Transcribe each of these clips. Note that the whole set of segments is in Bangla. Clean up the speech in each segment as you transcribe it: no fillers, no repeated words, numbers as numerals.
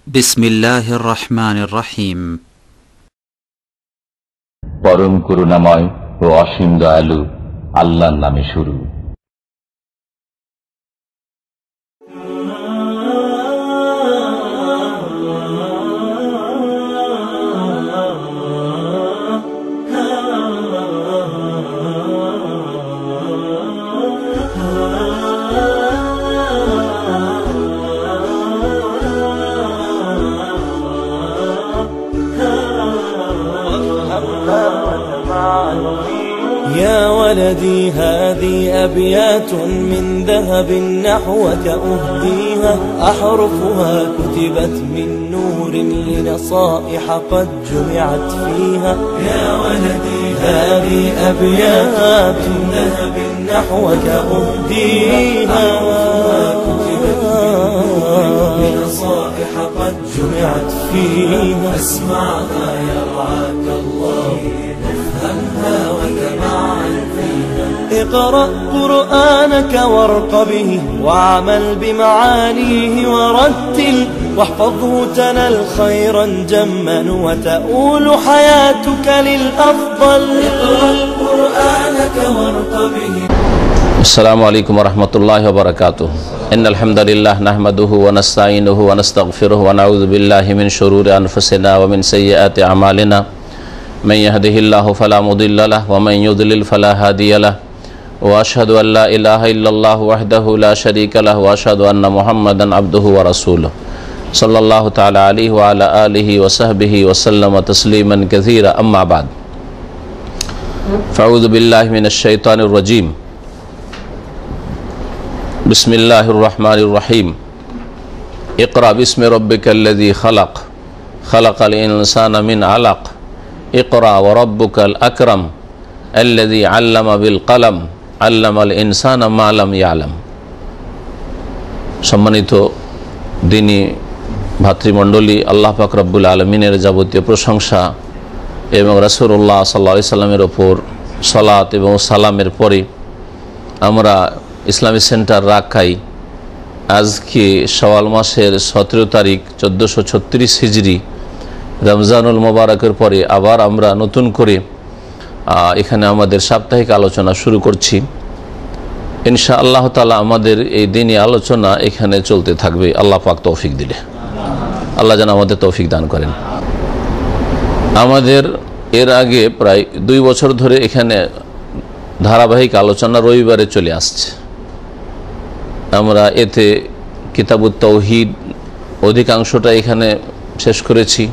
বিসমিল্লাহির রহমানির রহিম। পরম করুণাময় ও অসীম দয়ালু আল্লাহর নামে শুরু। يا ولدي هذه أبيات من ذهب نحوك أهديها، أحرفها كتبت من نور لنصائح قد جمعت فيها. يا ولدي هذه أبيات من ذهب نحوك أهديها، أحرفها كتبت من نور لنصائح قد جمعت فيها. اسمعها يرعاك الله، افهمها وتمعن فيها. اقرأ قرآنك وارق به واعمل بمعانيه ورتل، واحفظه تنل خيرا جما وتؤول حياتك للأفضل. اقرأ قرآنك وارق به. السلام عليكم ورحمة الله وبركاته. إن الحمد لله نحمده ونستعينه ونستغفره ونعوذ بالله من شرور أنفسنا ومن سيئات أعمالنا. من يهده الله فلا مضل له ومن يضلل فلا هادي له، وأشهد أن لا إله إلا الله وحده لا شريك له، وأشهد أن محمدا عبده ورسوله صلى الله تعالى عليه وعلى آله وصحبه وسلم تسليما كثيرا. أما بعد، فأعوذ بالله من الشيطان الرجيم. بسم الله الرحمن الرحيم. اقرأ باسم ربك الذي خلق، خلق الإنسان من علق، اقرأ وربك الأكرم الذي علم بالقلم علم الإنسان ما لم يعلم. সম্মানিত দিনী ভাতৃমণ্ডলী, আল্লাহ পাক রব্বুল আলমিনের যাবতীয় প্রশংসা এবং রাসূলুল্লাহ সাল্লাল্লাহু আলাইহি সাল্লামের ওপর সালাত এবং সালামের পরে আমরা ইসলামী সেন্টার রাকাই আজকে শাওয়াল মাসের 17 তারিখ 1436 হিজরি রমজানুল মোবারকের পরে আবার আমরা নতুন করে এখানে আমাদের সাপ্তাহিক আলোচনা শুরু করছি। ইনশাআল্লাহ তাআলা আমাদের এই দিনই আলোচনা এখানে চলতে থাকবে, আল্লাহ পাক তৌফিক দিলে। আল্লাহ যেন আমাদের তৌফিক দান করেন। আমাদের এর আগে প্রায় 2 বছর ধরে এখানে ধারাবাহিক আলোচনা রবিবারে চলে আসছে। আমরা এতে কিতাবুত তাওহীদ অধিকাংশটা এখানে শেষ করেছি,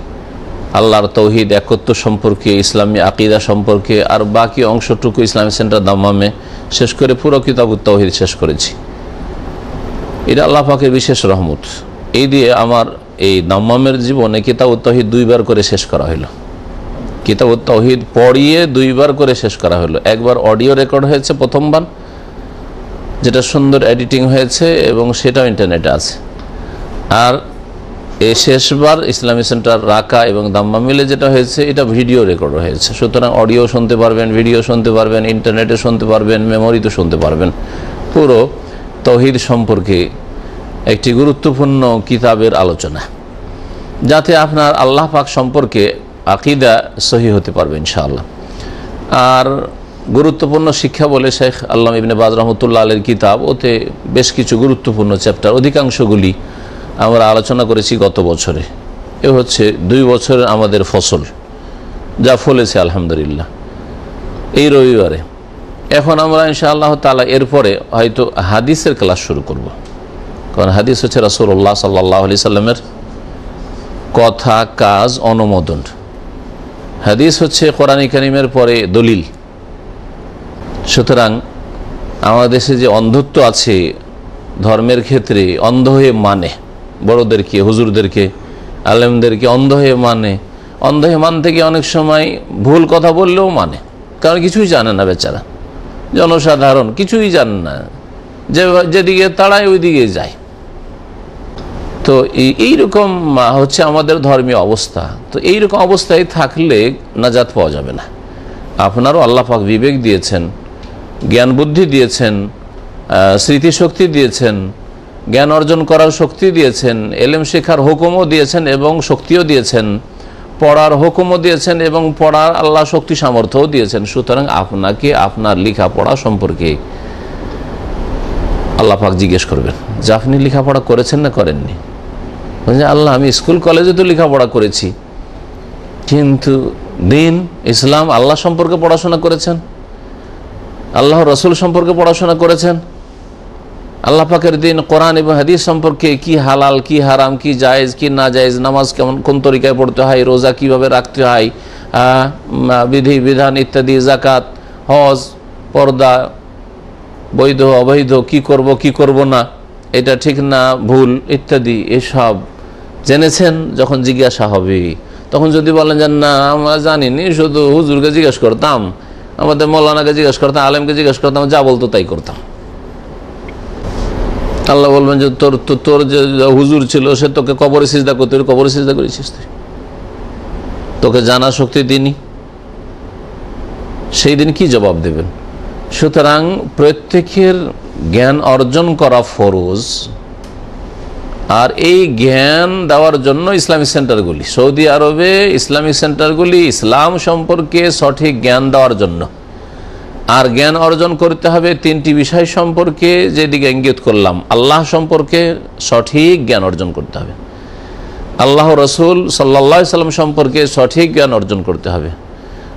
আল্লাহর তৌহিদ একত্ব সম্পর্কে, ইসলামী আকিদা সম্পর্কে, আর বাকি অংশটুকু ইসলামী সেন্টার দাম্মামে শেষ করে পুরো কিতাবুত তাওহীদ শেষ করেছি। এটা আল্লাহ পাকের বিশেষ রহমত। এই দিয়ে আমার এই দাম্মামের জীবনে কিতাবুত তাওহীদ 2 বার করে শেষ করা হলো। কিতাবুত তাওহীদ পড়িয়ে 2 বার করে শেষ করা হলো। একবার অডিও রেকর্ড হয়েছে প্রথমবার, যেটা সুন্দর এডিটিং হয়েছে এবং সেটাও ইন্টারনেটে আছে। আর এই শেষবার ইসলামী সেন্টার রাকা এবং দাম্মা মিলে যেটা হয়েছে এটা ভিডিও রেকর্ড হয়েছে। সুতরাং অডিও শুনতে পারবেন, ভিডিও শুনতে পারবেন, ইন্টারনেটে শুনতে পারবেন, মেমোরিতে শুনতে পারবেন। পুরো তাওহীদ সম্পর্কে একটি গুরুত্বপূর্ণ কিতাবের আলোচনা, যাতে আপনার আল্লাহ পাক সম্পর্কে আকিদা সহি হতে পারবে ইনশাআল্লাহ। আর গুরুত্বপূর্ণ শিক্ষা বলে শেখ আল্লামা ইবনে বাজ রহমতুল্লাহ আলাইহির কিতাব, ওতে বেশ কিছু গুরুত্বপূর্ণ চ্যাপ্টার, অধিকাংশগুলি আমরা আলোচনা করেছি গত বছরে। এ হচ্ছে 2 বছরের আমাদের ফসল, যা ফলেছে আলহামদুলিল্লাহ এই রবিবারে। এখন আমরা ইনশাআল্লাহ তাআলা এরপরে হয়তো হাদিসের ক্লাস শুরু করব, কারণ হাদিস হচ্ছে রাসূলুল্লাহ সাল্লাল্লাহু আলাইহি সাল্লামের কথা, কাজ, অনুমোদন। হাদিস হচ্ছে কোরআন কারীমের পরে দলিল। সুতরাং আমাদের দেশে যে অন্ধত্ব আছে ধর্মের ক্ষেত্রে, অন্ধ হয়ে মানে, বড়দেরকে, হুজুরদেরকে, আলেমদেরকে অন্ধ হয়ে মানে, অন্ধ হয়ে মানতে গিয়ে অনেক সময় ভুল কথা বললেও মানে, কারণ কিছুই জানে না বেচারা, জনসাধারণ কিছুই জানে না, যেদিকে তাড়ায় ওই দিকে যায়। তো এইরকম হচ্ছে আমাদের ধর্মীয় অবস্থা। তো এইরকম অবস্থায় থাকলে নাজাত পাওয়া যাবে না। আপনারও আল্লাহ পাক বিবেক দিয়েছেন, জ্ঞান বুদ্ধি দিয়েছেন, স্মৃতিশক্তি দিয়েছেন, জ্ঞান অর্জন করার শক্তি দিয়েছেন, এলেম শেখার হুকুমও দিয়েছেন এবং শক্তিও দিয়েছেন, পড়ার হুকুমও দিয়েছেন এবং পড়ার আল্লাহ শক্তি সামর্থ্যও দিয়েছেন। সুতরাং আপনাকে আপনার লেখাপড়া সম্পর্কে আল্লাহ পাক জিজ্ঞেস করবেন যে আপনি লেখাপড়া করেছেন না করেননি। আল্লাহ, আমি স্কুল কলেজে তো লেখাপড়া করেছি, কিন্তু দিন ইসলাম আল্লাহ সম্পর্কে পড়াশোনা করেছেন, আল্লাহ রসুল সম্পর্কে পড়াশোনা করেছেন, আল্লাহ পাকের দিন কোরআন এবং হাদিস সম্পর্কে কি হালাল কি হারাম, কি জায়েজ কি না জায়েজ, নামাজ কেমন কোন তরিকায় পড়তে হয়, রোজা কিভাবে রাখতে হয়, বিধি বিধান ইত্যাদি, জাকাত, হজ, পর্দা, বৈধ অবৈধ, কি করব কি করব না, এটা ঠিক না ভুল ইত্যাদি এসব জেনেছেন। যখন জিজ্ঞাসা হবে তখন যদি বলেন যে না আমরা জানিনি, শুধু হুজুরকে জিজ্ঞেস করতাম, আমাদের মৌলানাকে জিজ্ঞেস করতাম, আলেমকে জিজ্ঞেস করতাম, যা বলতো তাই করতাম। আল্লাহ বলবেন যে তোর যে হুজুর ছিল সে তোকে কবরে সিজদা করতে, কবরে সিজদা করেছিস তুই, তোকে জানা শক্তি দিনি, সেই দিন কি জবাব দেবেন? সুতরাং প্রত্যেকের জ্ঞান অর্জন করা ফরজ। আর এই জ্ঞান দেওয়ার জন্য ইসলামিক সেন্টারগুলি, সৌদি আরবে ইসলামিক সেন্টারগুলি ইসলাম সম্পর্কে সঠিক জ্ঞান দেওয়ার জন্য। আর জ্ঞান অর্জন করতে হবে তিনটি বিষয় সম্পর্কে, যেদিকে ইঙ্গিত করলাম। আল্লাহ সম্পর্কে সঠিক জ্ঞান অর্জন করতে হবে, আল্লাহ রসুল সাল্লাল্লাহু আলাইহি সাল্লাম সম্পর্কে সঠিক জ্ঞান অর্জন করতে হবে,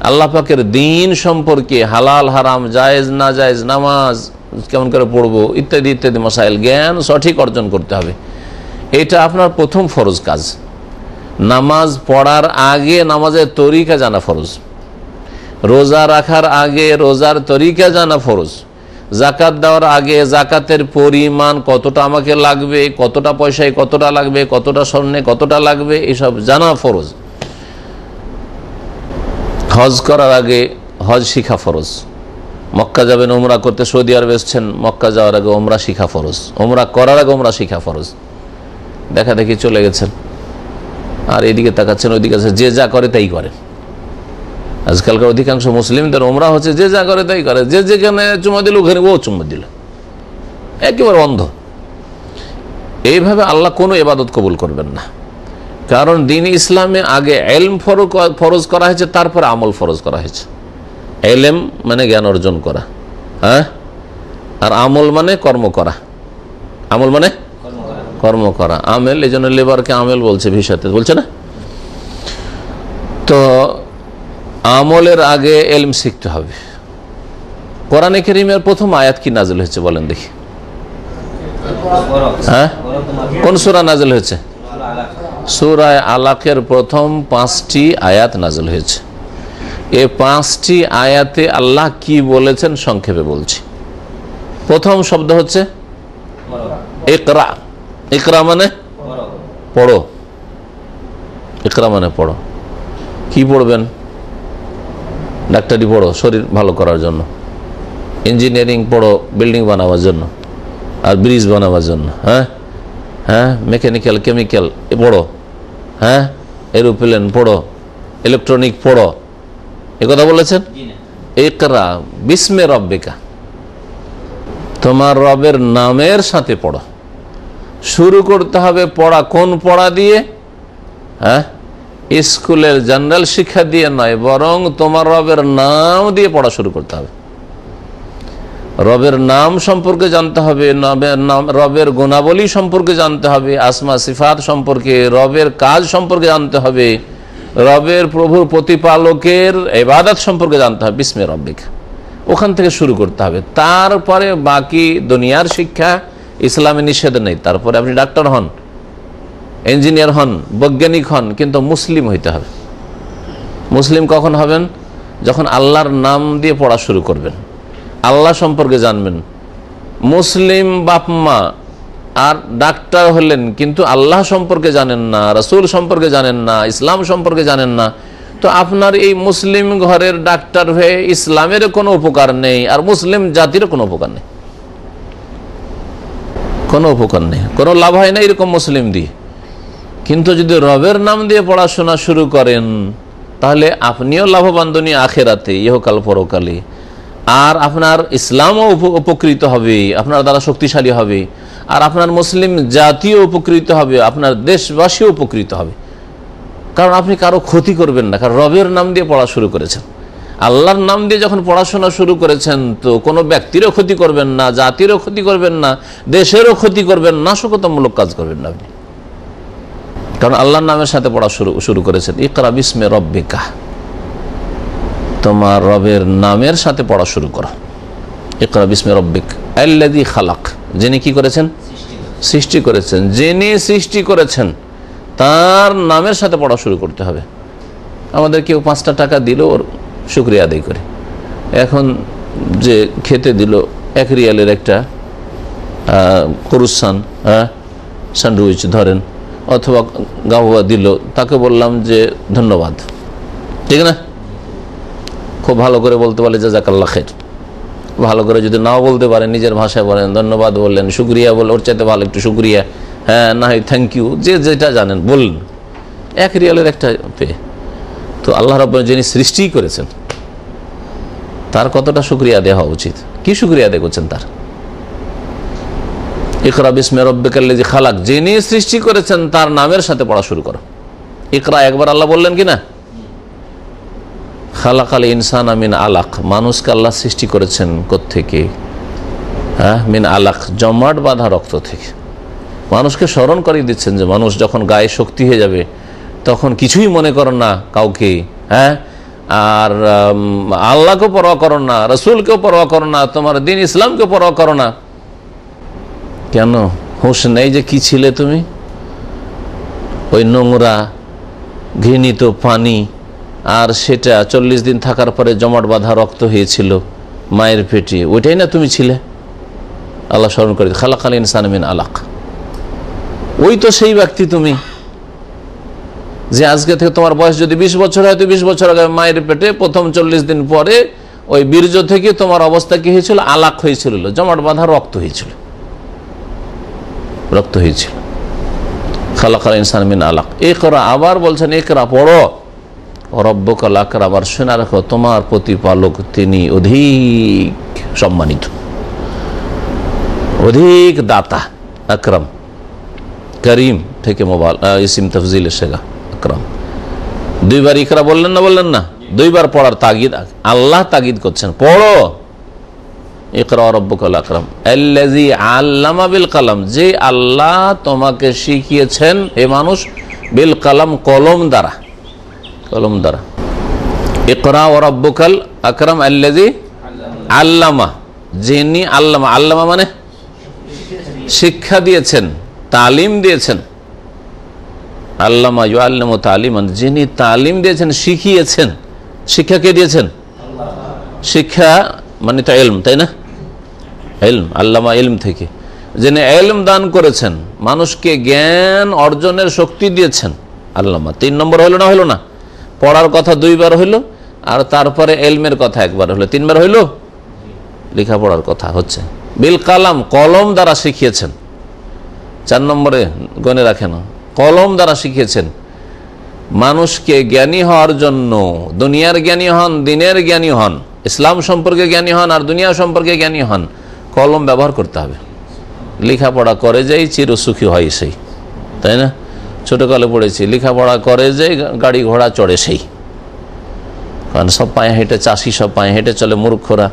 আল্লাহ পাকের দিন সম্পর্কে হালাল হারাম, জায়েজ না জায়েজ, নামাজ কেমন করে পড়বো ইত্যাদি ইত্যাদি মাসাইল জ্ঞান সঠিক অর্জন করতে হবে। এটা আপনার প্রথম ফরজ কাজ। নামাজ পড়ার আগে নামাজের তরিকা জানা ফরজ, রোজা রাখার আগে রোজার তরিকা জানা ফরজ, জাকাত দেওয়ার আগে জাকাতের পরিমাণ কতটা আমাকে লাগবে, কতটা পয়সায় কতটা লাগবে, কতটা স্বর্ণে কতটা লাগবে, এসব জানা ফরজ। হজ করার আগে হজ শিখা ফরজ। মক্কা যাবেন ওমরা করতে, সৌদি আরবে এসছেন, মক্কা যাওয়ার আগে ওমরা শিখা ফরজ, ওমরা করার আগে ওমরা শিখা ফরজ। দেখা দেখি চলে গেছেন আর এদিকে তাকাচ্ছেন ওইদিকে, যে যা করে তাই করেন। আজকালকার অধিকাংশ মুসলিমদের ওমরা হচ্ছে যে যা করে তাই করে, যে যেখানে চুমা দিল ওখানে ও চুমা দিল, একেবারে অন্ধ। এইভাবে আল্লাহ কোনো ইবাদত কবুল করবেন না। কারণ দিন ইসলামে আগে এলম ফরজ করা হয়েছে, তারপরে আমল ফরজ করা হয়েছে। এলেম মানে জ্ঞান অর্জন করা, হ্যাঁ, আর আমল মানে কর্ম করা। আমল মানে কর্ম করা, আমেল, এই জন্য লেবারকে আমেল বলছে, ভিসাতে বলছে না। তো আমলের আগে এলম শিখতে হবে। কোরআনে কারীমের প্রথম আয়াত কি নাজিল হয়েছে বলেন দেখি? হ্যাঁ, কোন সূরা নাজিল হয়েছে? সূরা আলাকের প্রথম 5টি আয়াত নাজিল হয়েছে। এই 5টি আয়াতে আল্লাহ কি বলেছেন সংক্ষেপে বলছি। প্রথম শব্দ হচ্ছে ইকরা। ইকরা মানে পড়ো, ইকরা মানে পড়ো। কি পড়বেন? ডাক্তারি পড়ো শরীর ভালো করার জন্য, ইঞ্জিনিয়ারিং পড়ো বিল্ডিং বানাবার জন্য আর ব্রিজ বানাবার জন্য, হ্যাঁ হ্যাঁ, মেকানিক্যাল কেমিক্যাল পড়ো, হ্যাঁ, এরোপ্লেন পড়ো, ইলেকট্রনিক পড়ো, এ কথা বলেছেন। ইকরা বিস্মে রব্বিকা, তোমার রবের নামের সাথে পড়ো। শুরু করতে হবে পড়া, কোন পড়া দিয়ে? হ্যাঁ, স্কুলের জেনারেল শিক্ষা দিয়ে নয়, বরং তোমার রবের নাম দিয়ে পড়া শুরু করতে হবে। রবের নাম সম্পর্কে জানতে হবে, রবের গুণাবলী সম্পর্কে জানতে হবে, আসমা সিফাত সম্পর্কে, রবের কাজ সম্পর্কে জানতে হবে, রবের প্রভুর প্রতিপালকের ইবাদত সম্পর্কে জানতে হবে। বিস্মে রব্বিকা, ওখান থেকে শুরু করতে হবে। তারপরে বাকি দুনিয়ার শিক্ষা ইসলামে নিষেধ নেই। তারপরে আপনি ডাক্তার হন, ইঞ্জিনিয়ার হন, বৈজ্ঞানিক হন, কিন্তু মুসলিম হইতে হবে। মুসলিম কখন হবেন? যখন আল্লাহর নাম দিয়ে পড়া শুরু করবেন, আল্লাহ সম্পর্কে জানবেন। মুসলিম বাপ মা আর ডাক্তার হলেন কিন্তু আল্লাহ সম্পর্কে জানেন না, রাসূল সম্পর্কে জানেন না, ইসলাম সম্পর্কে জানেন না, তো আপনার এই মুসলিম ঘরের ডাক্তার হয়ে ইসলামের কোনো উপকার নেই, আর মুসলিম জাতির কোনো উপকার নেই, কোনো উপকার নেই, কোনো লাভ হয় না এরকম মুসলিম দিয়ে। কিন্তু যদি রবের নাম দিয়ে পড়াশোনা শুরু করেন তাহলে আপনিও লাভবান দুনিয়া আখেরাতে, ইহকাল পরকালে, আর আপনার ইসলামও উপকৃত হবে, আপনার দ্বারা শক্তিশালী হবে, আর আপনার মুসলিম জাতীয় উপকৃত হবে, আপনার দেশবাসীও উপকৃত হবে। কারণ আপনি কারো ক্ষতি করবেন না, কারণ রবের নাম দিয়ে পড়া শুরু করেছেন, আল্লাহর নাম দিয়ে যখন পড়াশোনা শুরু করেছেন তো কোনো ব্যক্তিরও ক্ষতি করবেন না, জাতিরও ক্ষতি করবেন না, দেশেরও ক্ষতি করবেন না, নাশকতামূলক কাজ করবেন না আপনি, কারণ আল্লাহর নামের সাথে পড়া শুরু করেছেন। ইকরা বিস্মে রব্বিকা, তোমার রবের নামের সাথে পড়া শুরু করো। ইকরা বিস্মে রব্বিক আল্লাযী খালাক, যিনি কি করেছেন? সৃষ্টি করেছেন। যিনি সৃষ্টি করেছেন তার নামের সাথে পড়া শুরু করতে হবে। আমাদের কেউ 5টা টাকা দিল, ওর শুকরিয়া আদায় করে। এখন যে খেতে দিল 1 রিয়ালের একটা কুরুসান স্যান্ডউইচ ধরেন, অথবা গাওয়া দিল, তাকে বললাম যে ধন্যবাদ, ঠিক না? খুব ভালো করে বলতে পারলে জাযাকাল্লাহ খাইর, ভালো করে যদি নাও বলতে পারেন নিজের ভাষায় বলেন, ধন্যবাদ বললেন, শুকরিয়া বললেন, ওর চাইতে ভালো একটু শুকরিয়া, না হয় থ্যাংক ইউ, যে যেটা জানেন বললেন। 1 রিয়ালের একটা পেয়ে তো আল্লাহ রাব্বুল যিনি সৃষ্টি করেছেন তার কতটা শুকরিয়া দেওয়া উচিত? কি শুকরিয়া আদায় করছেন তার? ইকরা বিস্মে রব্বিকাল্লাযী খালাক, যিনি সৃষ্টি করেছেন তার নামের সাথে পড়া শুরু করো। ইকরা একবার আল্লাহ বললেন কিনা? খালাকাল ইনসানা মিন আলাক, মানুষকে আল্লাহ সৃষ্টি করেছেন কোত্থেকে? মিন আলাক, জমাট বাঁধা রক্ত থেকে। মানুষকে স্মরণ করিয়ে দিচ্ছেন যে মানুষ যখন গায়ে শক্তি হয়ে যাবে তখন কিছুই মনে করো না কাউকে, আর আল্লাহকেও পরোয়া করো না, রসুলকেও পরোয়া করো না, তোমার দিন ইসলামকেও পরোয়া করো না। কেন? হুঁশ নেই যে কি ছিলে তুমি? ওই নোংরা ঘৃণিত পানি, আর সেটা 40 দিন থাকার পরে জমাট বাঁধা রক্ত হয়েছিল মায়ের পেটে, ওইটাই না তুমি ছিলে? আল্লাহ স্মরণ করে, খালাকাল ইনসানা মিন আলাক, ওই তো সেই ব্যক্তি তুমি যে আজকে থেকে তোমার বয়স যদি 20 বছর হয় তো 20 বছর আগে মায়ের পেটে প্রথম 40 দিন পরে ওই বীর্য থেকে তোমার অবস্থা কি হয়েছিল? আলাক হয়েছিল, জমাট বাঁধা রক্ত হয়েছিল, রক্ত হয়েছিল। খালাকাল ইনসানা মিন আলাক। ইকরা, আবার বলছেন ইকরা পড়ো, রব্বুকাল আকরাম, আবার শুনে রাখো তোমার প্রতিপালক তিনি অধিক সম্মানিত, অধিক দাতা। আকরাম করিম থেকে ইসিম তাফজিল এসেগা আকরাম। 2 বার ইকরা বললেন না? 2 বার পড়ার তাগিদ আল্লাহ তাগিদ করছেন, পড়ো। ইকরা রব্বুকাল আকরাম আল্লাযী আল্লামা বিল কলম, যে আল্লাহ তোমাকে শিখিয়েছেন হে মানুষ, বিল কলম, কলম দ্বারা, কলম দ্বারা। ইকরা রব্বুকাল আকরাম আল্লাযী আল্লামা, যিনি আল্লামা, আল্লামা মানে শিক্ষা দিয়েছেন, তালিম দিয়েছেন। আল্লামা ইউআল্লিমু তালিমান, যিনি তালিম দিয়েছেন, শিখিয়েছেন। শিক্ষা কে দিয়েছেন? শিক্ষা মানে তো ইলম, তাই না? ইলম, আল্লামা ইলম থেকে, যিনি ইলম দান করেছেন, মানুষকে জ্ঞান অর্জনের শক্তি দিয়েছেন, আল্লামা। 3 নম্বর হলো না? পড়ার কথা 2 বার হইল, আর তারপরে ইলমের কথা 1 বার হলো, 3 বার হইল। লেখাপড়ার কথা হচ্ছে বিল কালাম, কলম দ্বারা শিখিয়েছেন। 4 নম্বরে গনে রাখেন, কলম দ্বারা শিখিয়েছেন মানুষকে জ্ঞানী হওয়ার জন্য। দুনিয়ার জ্ঞানী হন, দিনের জ্ঞানী হন, ইসলাম সম্পর্কে জ্ঞানী হন, আর দুনিয়া সম্পর্কে জ্ঞানী হন, কলম ব্যবহার করতে হবে। লেখাপড়া করে যাই চিরসুখী হয় সেই, তাই না? ছোটকালে পড়েছি, লেখাপড়া করে যাই গাড়ি ঘোড়া চড়ে সেই। কারণ সব পায়ে হেঁটে, চাষি সব পায়ে হেঁটে চলে, মূর্খরা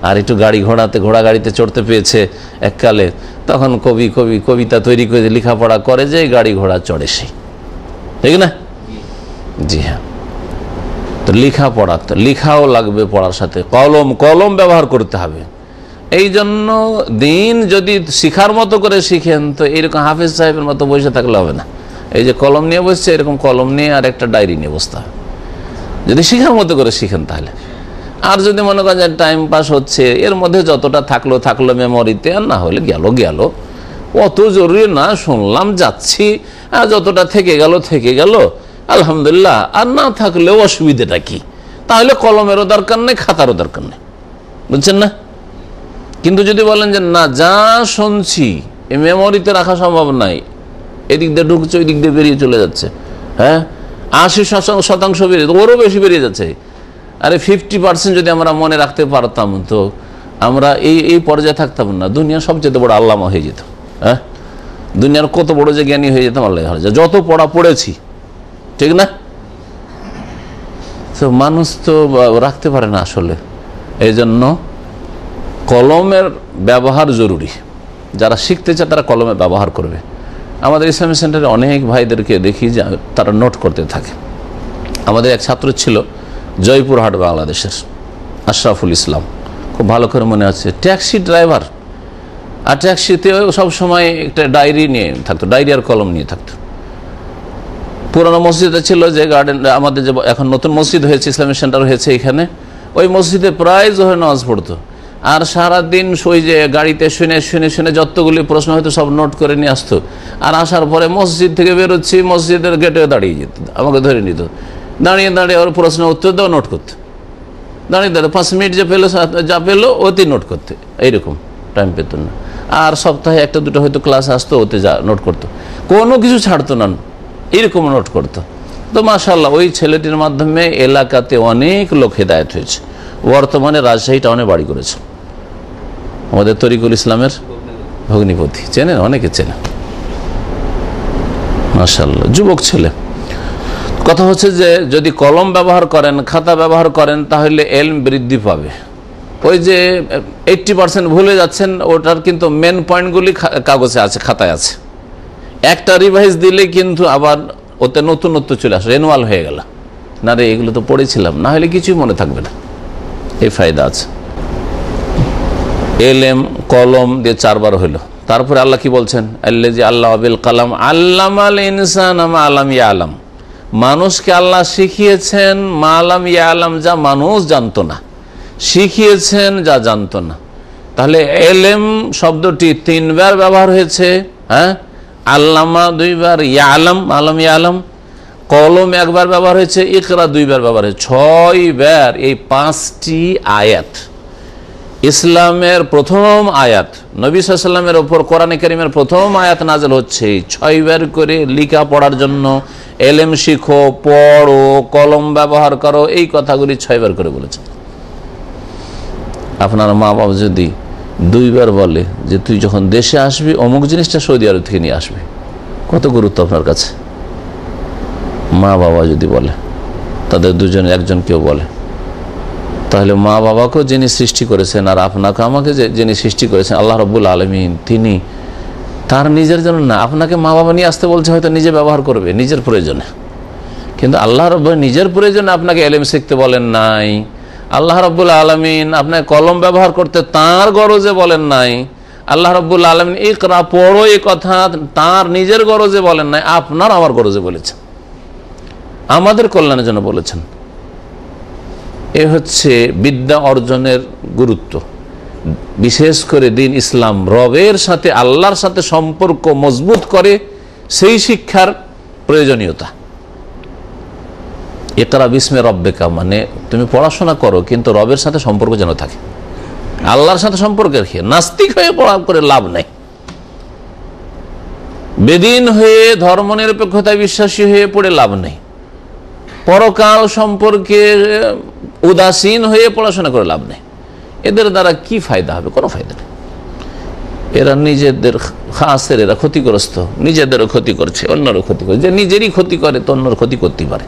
আর একটু গাড়ি ঘোড়াতে, ঘোড়া গাড়িতে চড়তে পেয়েছে এককালে, তখন কবিতা তৈরি করে লেখাপড়া করে যাই গাড়ি ঘোড়া চড়ে সেই, ঠিক না? জি হ্যাঁ। তো লেখাপড়া, তো লেখাও লাগবে পড়ার সাথে, কলম ব্যবহার করতে হবে। এই জন্য দিন যদি শিখার মতো করে শিখেন তো এরকম হাফেজ সাহেবের মতো বসে থাকলে হবে না। এই যে কলম নিয়ে বসছে, এরকম কলম নিয়ে আর একটা ডায়েরি নিয়ে বসতে হবে, যদি শিখার মতো করে শিখেন তাহলে। আর যদি মনে করেন যে টাইম পাস হচ্ছে, এর মধ্যে যতটা থাকলো মেমোরিতে, আর না হলে গেল, অত জরুরি না, শুনলাম যাচ্ছি, আর যতটা থেকে গেল আলহামদুলিল্লাহ, আর না থাকলেও অসুবিধাটা কি? তাহলে কলমেরও দরকার নেই, খাতারও দরকার নেই, বুঝছেন না? কিন্তু যদি বলেন যে না, যা শুনছি এই মেমোরিতে রাখা সম্ভব নাই, এদিক দিয়ে ঢুকছে ওই দিক দিয়ে বেরিয়ে চলে যাচ্ছে, 80% বেরিয়ে, ওরও বেশি বেরিয়ে যাচ্ছে, আরে 50% যদি আমরা মনে রাখতে পারতাম তো আমরা এই পর্যায়ে থাকতাম না, দুনিয়া সবচেয়ে বড় আল্লামা হয়ে যেত। হ্যাঁ, দুনিয়ার কত বড় যে জ্ঞানী হয়ে যেতাম আল্লাহ, যত পড়া পড়েছি, ঠিক না? তো মানুষ তো রাখতে পারে না আসলে। এই জন্য কলমের ব্যবহার জরুরি। যারা শিখতে চায় তারা কলমের ব্যবহার করবে। আমাদের ইসলামী সেন্টারে অনেক ভাইদেরকে দেখি যে তারা নোট করতে থাকে। আমাদের এক ছাত্র ছিল জয়পুরহাট বাংলাদেশের, আশরাফুল ইসলাম, খুব ভালো করে মনে আছে, ট্যাক্সি ড্রাইভার। আর ট্যাক্সিতেও সবসময় একটা ডায়েরি নিয়ে থাকতো, ডায়েরি আর কলম নিয়ে থাকতো। পুরনো মসজিদে ছিল যে গার্ডেন, আমাদের যে এখন নতুন মসজিদ হয়েছে, ইসলামী সেন্টার হয়েছে এখানে, ওই মসজিদে প্রায় জোহর নামাজ পড়তো। আর সারাদিন ওই যে গাড়িতে শুনে শুনে শুনে যতগুলি প্রশ্ন হয়তো সব নোট করে নিয়ে আসতো। আর আসার পরে মসজিদ থেকে বেরোচ্ছি, মসজিদের গেটে দাঁড়িয়ে যেত, আমাকে ধরে নিত, দাঁড়িয়ে দাঁড়িয়ে ওর প্রশ্নের উত্তর দেওয়া, নোট করতে, দাঁড়িয়ে দাঁড়িয়ে 5 মিনিট যা পেলো ওতে নোট করতে, এইরকম টাইম পেত না। আর সপ্তাহে 1-2 হয়তো ক্লাস আসতো, ওতে যা নোট করতো, কোনো কিছু ছাড়তো না, এইরকম নোট করতো। তো মাশাআল্লাহ ওই ছেলেটির মাধ্যমে এলাকাতে অনেক লোক হেদায়েত হয়েছে। বর্তমানে রাজশাহী টাউনে বাড়ি করেছে। আমাদের তরিকুল ইসলামের ভগ্নিপতি, চেনেন? অনেকে চেনে, মাশাআল্লাহ, যুবক ছেলে। কথা হচ্ছে যে যদি কলম ব্যবহার করেন, খাতা ব্যবহার করেন, তাহলে এলম বৃদ্ধি পাবে। ওই যে 80% ভুলে যাচ্ছেন, ওটার কিন্তু মেন পয়েন্টগুলি কাগজে আছে, খাতায় আছে। একটা রিভাইজ দিলে কিন্তু আবার ওতে নতুনত্ব চলে আসে, রেনুয়াল হয়ে গেল, না রে এগুলো তো পড়েছিলাম, না হলে কিছুই মনে থাকবে না। এই ফায়দা আছে। এলেম কলম দিয়ে 4 বার হইল। তারপরে আল্লাহ কি বলছেন? আল্লাজি আল্লাহ বিল কালাম আল্লামাল ইনসান মা লাম ইয়ালাম। মানুষকে আল্লাহ শিখিয়েছেন মা লাম ইয়ালাম, যা মানুষ জানতো না, শিখিয়েছেন যা জানতো না। তাহলে এলেম শব্দটি 3 বার ব্যবহার হয়েছে। হ্যাঁ, আল্লামা 2 বার, ইয়ালাম আলাম ইয়ালাম, কলম 1 বার ব্যবহার হয়েছে, ইকরা 2 বার ব্যবহার হয়েছে, 6 বার। এই 5টি আয়াত ইসলামের প্রথম আয়াত, নবী সাল্লাল্লাহু আলাইহি ওয়াসাল্লামের উপর কোরআনে কারীমের প্রথম আয়াত নাযিল হচ্ছে 6 বার করে লেখা পড়ার জন্য। এলেম শিখো, পড়ো, কলম ব্যবহার করো, এই কথাগুলি 6 বার করে বলেছে। আপনার মা বাবা যদি 2 বার বলে যে তুই যখন দেশে আসবি অমুক জিনিসটা সৌদি আরব থেকে নিয়ে আসবি, কত গুরুত্ব আপনার কাছে? মা বাবা যদি বলে, তাদের দুজনে একজন কেউ বলে, তাহলে মা বাবাকেও যিনি সৃষ্টি করেছেন আর আপনাকে আমাকে যিনি সৃষ্টি করেছেন আল্লাহ রাব্বুল আলামিন, তিনি তার নিজের জন্য না, আপনাকে মা বাবা নিয়ে আসতে বলছে, হয়তো নিজে ব্যবহার করবে নিজের প্রয়োজনে। কিন্তু আল্লাহ রাব্বুল নিজের প্রয়োজনে আপনাকে এলেম শিখতে বলেন নাই। আল্লাহ রাব্বুল আলামিন আপনাকে কলম ব্যবহার করতে তার গরজে বলেন নাই। আল্লাহ রাব্বুল আলামিন ইকরা পড়ো, এই কথা তার নিজের গরজে বলেন নাই, আপনার আমার গরজে বলেছেন, আমাদের কল্যাণের জন্য বলেছেন। এ হচ্ছে বিদ্যা অর্জনের গুরুত্ব, বিশেষ করে দ্বীন ইসলাম রবের সাথে, আল্লাহর সাথে সম্পর্ক মজবুত করে, সেই শিক্ষার প্রয়োজনীয়তা। ইকরা বিসমে রব্বিকা, মানে তুমি পড়াশোনা করো কিন্তু রবের সাথে সম্পর্ক যেন থাকে, আল্লাহর সাথে সম্পর্ক রেখে। নাস্তিক হয়ে পড়া করে লাভ নাই, বেদিন হয়ে ধর্মনিরপেক্ষতায় বিশ্বাসী হয়ে পড়ে লাভ নেই, পরকাল সম্পর্কে উদাসীন হয়ে পড়াশোনা করে লাভ নেই। এদের দ্বারা কি ফায়দা হবে? কোনো ফায়দা নেই। এরা নিজেদের খাসের, এরা ক্ষতিগ্রস্ত, নিজেদেরও ক্ষতি করছে, অন্যরও ক্ষতি করছে। যে নিজেরই ক্ষতি করে তো অন্যর ক্ষতি করতেই পারে,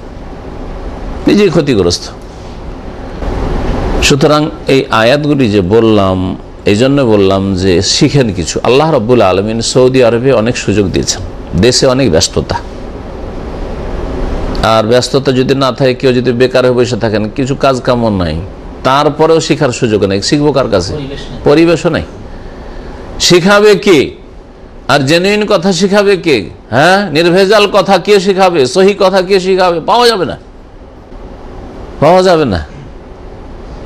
নিজেই ক্ষতিগ্রস্ত। সুতরাং এই আয়াতগুলি যে বললাম, এই জন্য বললাম যে শিখেন কিছু। আল্লাহ রাব্বুল আলামিন সৌদি আরবে অনেক সুযোগ দিয়েছেন, দেশে অনেক ব্যস্ততা, আর ব্যস্ততা যদি না থাকে, কেউ যদি বেকার হয়ে বসে থাকেন, কিছু কাজ কামও নাই, তারপরেও শিখার সুযোগ নেই। শিখবো কার কাছে? পরিবেশও নাই। শিখাবে কে? আর জেনুইন কথা শিখাবে কে? হ্যাঁ, নির্ভেজাল কথা কে শিখাবে? সহি কথা কে শিখাবে? পাওয়া যাবে না, পাওয়া যাবে না।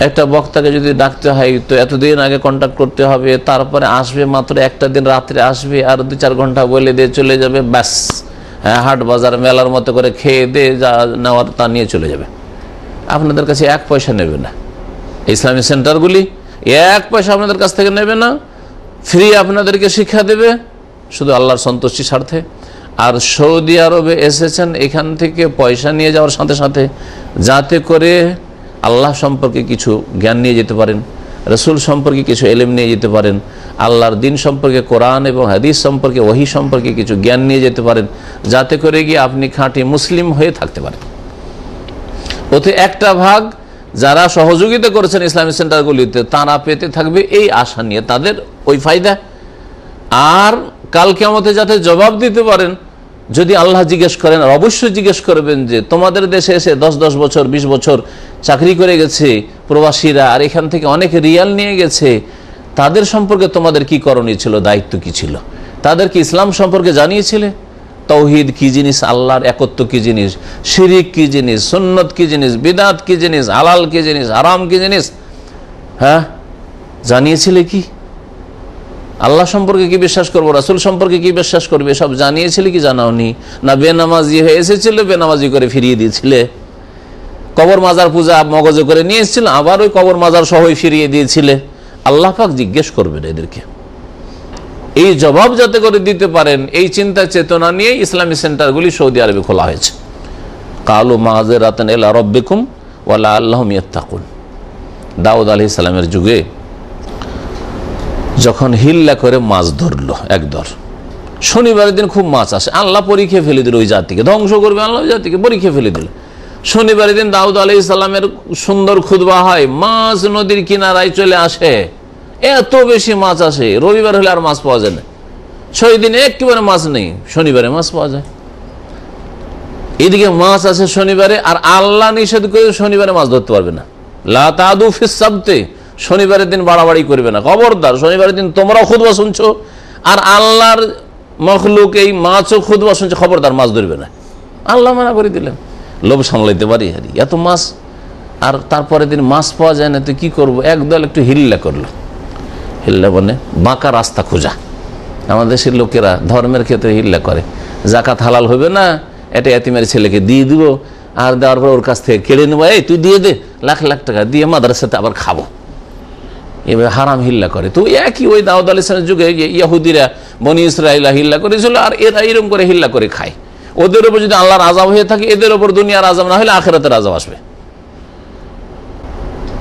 একটা বক্তাকে যদি ডাকতে হয় তো এতদিন আগে কন্ট্যাক্ট করতে হবে, তারপরে আসবে মাত্র একটা দিন রাত্রে আসবে, আর 2-4 ঘন্টা বলে দিয়ে চলে যাবে, ব্যাস। হ্যাঁ, হাট বাজার মেলার মতো করে খেয়ে দিয়ে যা নেওয়ার তা নিয়ে চলে যাবে। আপনাদের কাছে 1 পয়সা নেবে না। ইসলামী সেন্টারগুলি 1 পয়সা আপনাদের কাছ থেকে নেবে না, ফ্রি আপনাদেরকে শিক্ষা দেবে, শুধু আল্লাহর সন্তুষ্টির স্বার্থে। আর সৌদি আরবে এসেছেন এখান থেকে পয়সা নিয়ে যাওয়ার সাথে সাথে যাতে করে আল্লাহ সম্পর্কে কিছু জ্ঞান নিয়ে যেতে পারেন, রসুল সম্পর্কে কিছু এলেম নিয়ে যেতে পারেন, আল্লাহর দিন সম্পর্কে, কোরআন এবং হাদিস সম্পর্কে, ওহী সম্পর্কে কিছু জ্ঞান নিয়ে যেতে পারেন, যাতে করে গিয়ে আপনি খাঁটি মুসলিম হয়ে থাকতে পারেন। ওতে একটা ভাগ যারা সহযোগিতা করেছেন ইসলামিক সেন্টারগুলিতে তারা পেতে থাকবে এই আশা নিয়ে, তাদের ওই ফায়দা। আর কাল কিয়ামতে যাতে জবাব দিতে পারেন, যদি আল্লাহ জিজ্ঞেস করেন, আর অবশ্যই জিজ্ঞেস করবেন যে তোমাদের দেশে এসে 10-10 বছর 20 বছর চাকরি করে গেছে প্রবাসীরা, আর এখান থেকে অনেক রিয়াল নিয়ে গেছে, তাদের সম্পর্কে তোমাদের কি করণীয় ছিল, দায়িত্ব কি ছিল, তাদেরকে ইসলাম সম্পর্কে জানিয়েছিলে, তাওহীদ কি জিনিস, আল্লাহর একত্ব কি জিনিস, শিরিক কি জিনিস, সুন্নত কি জিনিস, বিদআত কি জিনিস, হালাল কি জিনিস, হারাম কি জিনিস, হ্যাঁ জানিয়েছিলে কি? আল্লাহ সম্পর্কে কি বিশ্বাস করবো, রাসূল সম্পর্কে কি বিশ্বাস করবে, সব জানিয়েছিলে কি জানাওনি? না বেনামাজি হয়ে এসেছিলে, বেনামাজি করে ফিরিয়ে দিয়েছিলে? কবর মাজার পূজা মগজে করে নিয়ে এসেছিল, আবার ওই কবর মাজার সহই ফিরিয়ে দিয়েছিলে? আল্লাহ পাক জিজ্ঞেস করবেন এদেরকে। এই জবাব যাতে করে দিতে পারেন, এই চিন্তা চেতনা নিয়ে ইসলামী সেন্টারগুলি সৌদি আরবে খোলা হয়েছে। কালু মাযিরাতান ইলা রাব্বিকুম ওয়া লাআল্লাহুম ইয়াত্তাকুন। দাউদ আলাইহিস সালামের যুগে যখন হিল্লা করে মাছ ধরলো একদল, শনিবারের দিন খুব মাছ আসে, আল্লাহ পরীক্ষা ফেলে দিল, ওই জাতিকে ধ্বংস করবে, আল্লাহ জাতিকে পরীক্ষা ফেলে দিল। শনিবারের দিন দাউদ আলাইহিস সালামের সুন্দর খুতবা হয়, মাছ নদীর কিনারায় চলে আসে, এত বেশি মাছ আসে, রবিবার হলে আর মাছ পাওয়া যায় না, 6 দিনে একেবারে মাছ নেই, শনিবারে মাছ পাওয়া যায়। এদিকে মাছ আছে শনিবারে, আর আল্লাহ নিষেধ করে শনিবারে মাছ ধরতে পারবে না। লা তাদু ফিস সাবতে, শনিবারের দিন বাড়াবাড়ি করবে না, খবরদার। শনিবারের দিন তোমরাও খুতবা শুনছো, আর আল্লাহর মখলুক এই মাছও খুতবা শুনছে, খবরদার মাছ ধরবে না। আল্লাহ মানা করে দিলেন। লোভ সামলাইতে পারি, এত মাছ, আর তারপরের দিন মাছ পাওয়া যায় না, তো কি করবো? একদল একটু হিল্লা করলো। হিল্লা মানে বাঁকা রাস্তা খোঁজা। আমাদের দেশের লোকেরা ধর্মের ক্ষেত্রে হিল্লা করে, জাকাত হালাল হবে না, এটা এতিমের ছেলেকে দিয়ে দিব, আর দেওয়ার পর ওর কাছ থেকে কেড়ে নেবো, এই তুই দিয়ে দে, লাখ লাখ টাকা দিয়ে মাদ্রাসাতে আবার খাবো, এবার হারাম হিল্লা করে। তো একই ওই দাউদ আলাইহিস সালামের যুগে ইহুদিরা বনি ইসরাঈলা হিল্লা করেছিল, আর এরা এরকম করে হিল্লা করে খায়। ওদের উপর যদি আল্লাহর আযাব হয়ে থাকে, এদের উপর দুনিয়ার আযাব না হলে আখিরাতের আযাব আসবে।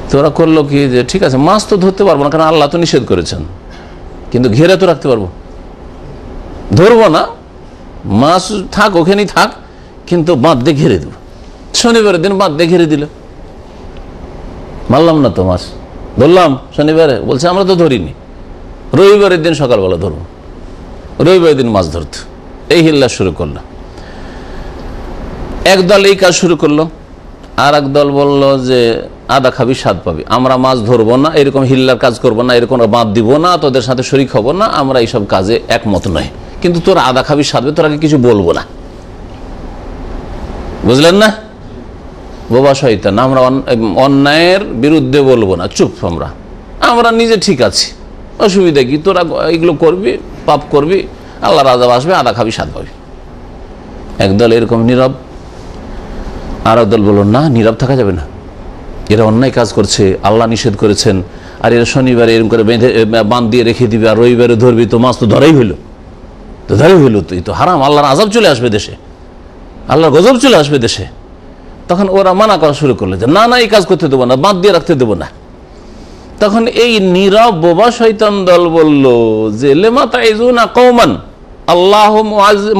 তো ওরা করলো কি, যে ঠিক আছে মাছ তো ধরতে পারবো না, কারণ আল্লাহ তো নিষেধ করেছেন, কিন্তু ঘেরে তো রাখতে পারবো, ধরবো না, মাছ থাক ওখানেই থাক, কিন্তু বাঁধ দিয়ে ঘিরে দেবো। শনিবারের দিন বাঁধ দিয়ে ঘিরে দিল, মারলাম না তো মাছ, ধরলাম শনিবারে, বলছে আমরা তো ধরিনি, রবিবারের দিন সকালবেলা ধরবো, রবিবারের দিন মাছ ধরতে। এই হিল্লা শুরু করলো। একদল এই কাজ শুরু করলো, আর একদল বললো যে আদা খাবি স্বাদ পাবি, আমরা মাছ ধরবো না, এরকম হিল্লার কাজ করবো না, এরকম বাঁধ দিব না, তোদের সাথে শরীক হবো না, আমরা এইসব কাজে একমত নয়, কিন্তু তোরা আদা খাবি স্বাদ পাবি, তোরাকে কিছু বলবো না। বুঝলেন না? বোবা শয়তান। আমরা অন্যায়ের বিরুদ্ধে বলবো না, চুপ, আমরা নিজে ঠিক আছি, অসুবিধা কি, তোরা এগুলো করবি, পাপ করবি, আল্লাহর আযাব আসবে, আদা খাবি স্বাদ পাবি। একদল এরকম নীরব, আর একদল বলল না, নীরব থাকা যাবে না, এরা অন্যায় কাজ করছে, আল্লাহ নিষেধ করেছেন, আর এরা শনিবারে এরকম করে বেঁধে বাঁধ দিয়ে রেখে দিবে, আর রবিবারে ধরবি, তো মাছ তো ধরাই হইলো, তো ধরাই হইলো, তো এই তো হারাম, আল্লাহর আযাব চলে আসবে দেশে, আল্লাহর গজব চলে আসবে দেশে। তখন ওরা মানা করা শুরু করলো যে না না, এই কাজ করতে দেবো না, বাঁধ দিয়ে রাখতে দেবো না। তখন এই নীরব বোবা শয়তান দল বলল যে লিমা তাইজুনা কওমান আল্লাহু